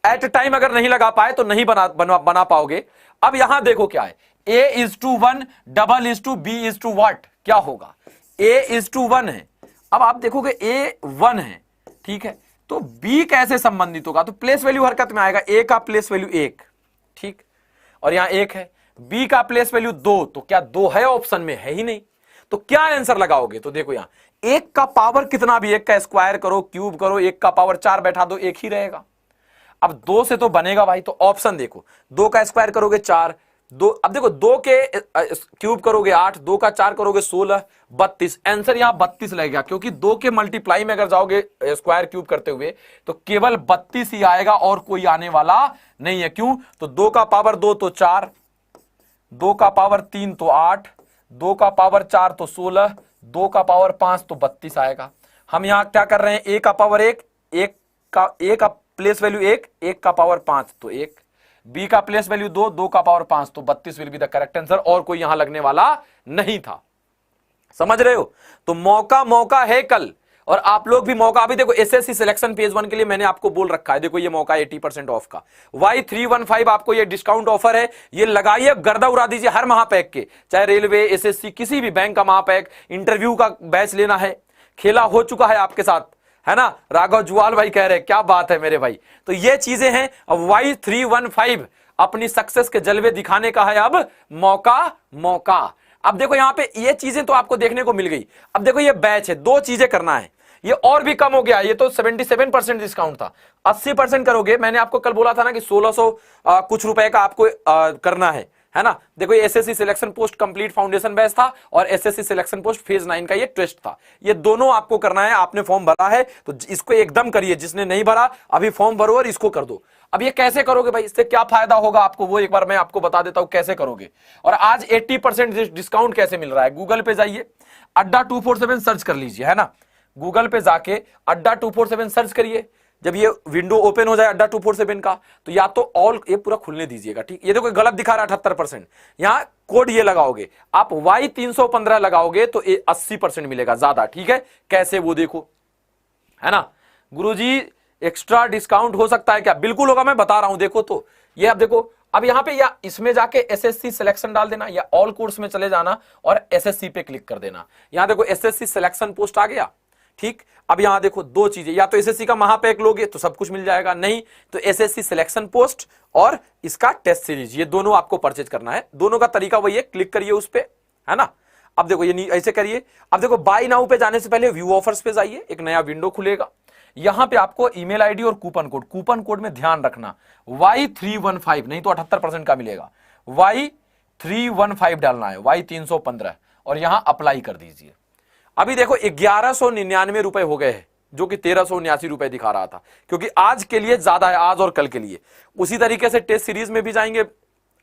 एट टाइम अगर नहीं लगा पाए तो नहीं बना पाओगे। अब यहां देखो क्या है, A:1 B:1 व्हाट, क्या होगा, A:1 है, अब आप देखोगे A 1 है, ठीक है, तो B कैसे संबंधित होगा, तो प्लेस वैल्यू हरकत में आएगा, A का प्लेस वैल्यू 1, ठीक, और यहां 1 है, B का प्लेस वैल्यू 2, तो क्या 2 है ऑप्शन में, है ही नहीं, तो क्या आंसर लगाओगे, तो देखो यहां 1 का पावर कितना भी, 1 का स्क्वायर करो क्यूब करो, 1 का पावर 4 बैठा दो, 1 ही रहेगा। अब 2 से तो बनेगा भाई, तो ऑप्शन देखो, 2 का स्क्वायर करोगे 4, 2, अब देखो 2 के क्यूब करोगे 8, 2 का 4 करोगे 16, 32, आंसर यहां 32 लगेगा, क्योंकि 2 के मल्टीप्लाई में अगर जाओगे स्क्वायर क्यूब करते हुए तो केवल 32 ही आएगा और कोई आने वाला नहीं है। क्यों, तो 2 का पावर 2 तो 4, 2 का पावर 3 तो 8, 2 का पावर 4 तो 16, 2 का पावर 5 तो 32 आएगा। हम यहां क्या कर रहे हैं, a का पावर 1, a का प्लेस वैल्यू 1, 1 का पावर 5 तो 1, b का प्लेस वैल्यू 2, 2 का पावर 5 तो 32 will be the correct answer, और कोई यहां लगने वाला नहीं था। समझ रहे हो, तो मौका है कल, और आप लोग भी मौका, अभी देखो एसएससी सिलेक्शन पेज 1 के लिए मैंने आपको बोल रखा है, देखो ये मौका 80% ऑफ का, Y315 आपको ये डिस्काउंट ऑफर है, ये लगाइए, गर्दा उड़ा दीजिए हर महापैक के, चाहे रेलवे, एसएससी, किसी भी बैंक का महापैक, इंटरव्यू का बैच लेना है, खेला हो चुका है आपके साथ, है ना। राघव जुआल भाई कह रहे क्या बात है मेरे भाई। तो ये चीजें हैं। अब Y315 अपनी सक्सेस के जलवे दिखाने का है अब मौका। अब देखो यहां पे ये चीजें तो आपको देखने को मिल गई। अब देखो ये बैच है, दो चीजें करना है, ये और भी कम हो गया, ये तो 77% डिस्काउंट था, 80% करोगे। मैंने आपको कल बोला था ना कि 1600 कुछ रुपए का आपको करना है ना। देखो ये SSC selection post complete foundation batch था और एसएससी सिलेक्शन पोस्ट फेज 9 का ये टेस्ट था, ये दोनों आपको करना है। आपने फॉर्म भरा है तो इसको एकदम करिए, जिसने नहीं भरा अभी फॉर्म भरो और इसको कर दो। अब ये कैसे करोगे भाई, इससे क्या फायदा होगा आपको, वो एक बार मैं आपको बता देता हूं कैसे करोगे। और आज 80% डिस्काउंट कैसे मिल रहा है, गूगल पे जाइए, अड्डा 247 सर्च कर लीजिए, है ना। गूगल पे जाके अड्डा 247 सर्च करिए, जब ये विंडो ओपन हो जाए अड्डा 247 का, तो या तो ऑल ये पूरा खुलने दीजिएगा, ठीक। ये देखो गलत दिखा रहा है 78%, यहां कोड ये लगाओगे आप Y315 लगाओगे तो 80% मिलेगा ज्यादा, ठीक है। कैसे वो देखो, है ना। गुरुजी एक्स्ट्रा डिस्काउंट हो सकता है क्या, बिल्कुल होगा, मैं बता रहा हूं। देखो तो ये, अब देखो, अब यहां पे या इसमें जाके एसएससी सिलेक्शन डाल देना, या ऑल कोर्स में चले जाना और एसएससी पे क्लिक कर देना। यहां देखो एसएससी सिलेक्शन पोस्ट आ गया, ठीक। अब यहां देखो दो चीजें, या तो एसएससी का महापैक लोगे तो सब कुछ मिल जाएगा, नहीं तो एसएससी सिलेक्शन पोस्ट और इसका टेस्ट सीरीज, ये दोनों आपको परचेज करना है। दोनों का तरीका वही है, क्लिक करिए उस पे, है ना। अब देखो ये ऐसे करिए। अब देखो बाय नाउ पे जाने से पहले व्यू ऑफर्स पे जाइए, एक नया विंडो खुलेगा। यहां पे आपको ईमेल आईडी और कूपन कोड में ध्यान रखना Y315, नहीं तो 78% का मिलेगा। Y315 डालना है, Y315, और यहां अप्लाई कर दीजिए। अभी देखो 1199 रुपए हो गए हैं, जो कि 1379 रुपए दिखा रहा था, क्योंकि आज के लिए ज्यादा है, आज और कल के लिए। उसी तरीके से टेस्ट सीरीज में भी जाएंगे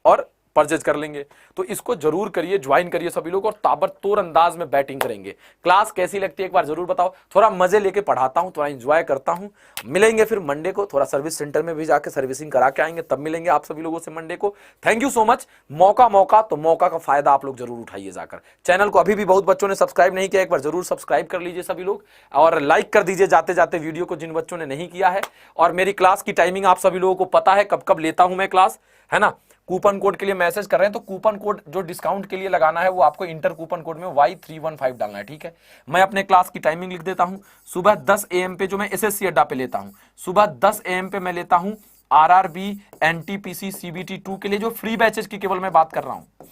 और परचेज कर लेंगे। तो इसको जरूर करिए, ज्वाइन करिए सभी लोग, और ताबड़तोड़ अंदाज में बैटिंग करेंगे। क्लास कैसी लगती है एक बार जरूर बताओ, थोड़ा मजे लेके पढ़ाता हूं, थोड़ा एंजॉय करता हूं। मिलेंगे फिर मंडे को, थोड़ा सर्विस सेंटर में भी जाके सर्विसिंग करा के आएंगे, तब मिलेंगे आप सभी लोगों से मंडे को। Thank you so much. मौका तो मौका का फायदा आप लोग जरूर उठाइए जाकर। चैनल को अभी भी बहुत बच्चों ने सब्सक्राइब नहीं किया, एक बार जरूर सब्सक्राइब कर लीजिए सभी लोग, और लाइक कर दीजिए जाते जाते वीडियो को, जिन बच्चों ने नहीं किया है। और मेरी क्लास की टाइमिंग आप सभी लोगों को पता है, कब कब लेता हूं मैं क्लास, है ना। कूपन कोड के लिए मैसेज कर रहे हैं तो कूपन कोड जो डिस्काउंट के लिए लगाना है वो आपको इंटर कूपन कोड में Y315 डालना है, ठीक है। मैं अपने क्लास की टाइमिंग लिख देता हूं। सुबह 10 AM पे जो मैं एसएससी अड्डा पे लेता हूं, सुबह 10 AM पे मैं लेता हूं RRB NTPC CBT 2 के लिए, जो फ्री बैचेस की केवल मैं बात कर रहा हूं,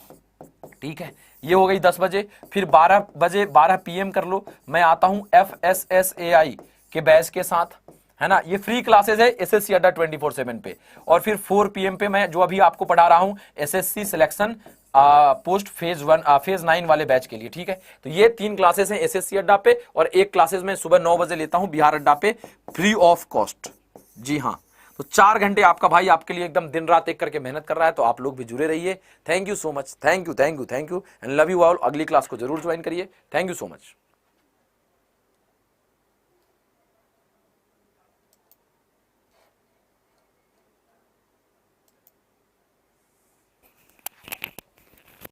ठीक है। ये हो गई 10 बजे। फिर 12 बजे 12 PM कर लो, मैं आता हूं FSSAI के बैच के साथ, है ना। ये फ्री क्लासेस है एसएससी अड्डा 24/7 पे। और फिर 4 PM पे मैं जो अभी आपको पढ़ा रहा हूं एसएससी सिलेक्शन पोस्ट फेज 9 वाले बैच के लिए, ठीक है। तो ये 3 क्लासेस हैं एसएससी अड्डा पे, और एक क्लासेस में सुबह 9 बजे लेता हूं बिहार अड्डा पे, फ्री ऑफ कॉस्ट। जी हाँ, तो 4 घंटे आपका भाई आपके लिए एकदम दिन रात एक करके मेहनत कर रहा है, तो आप लोग भी जुड़े रहिए। Thank you so much, thank you and love you all. अगली क्लास को जरूर ज्वाइन करिए। Thank you so much.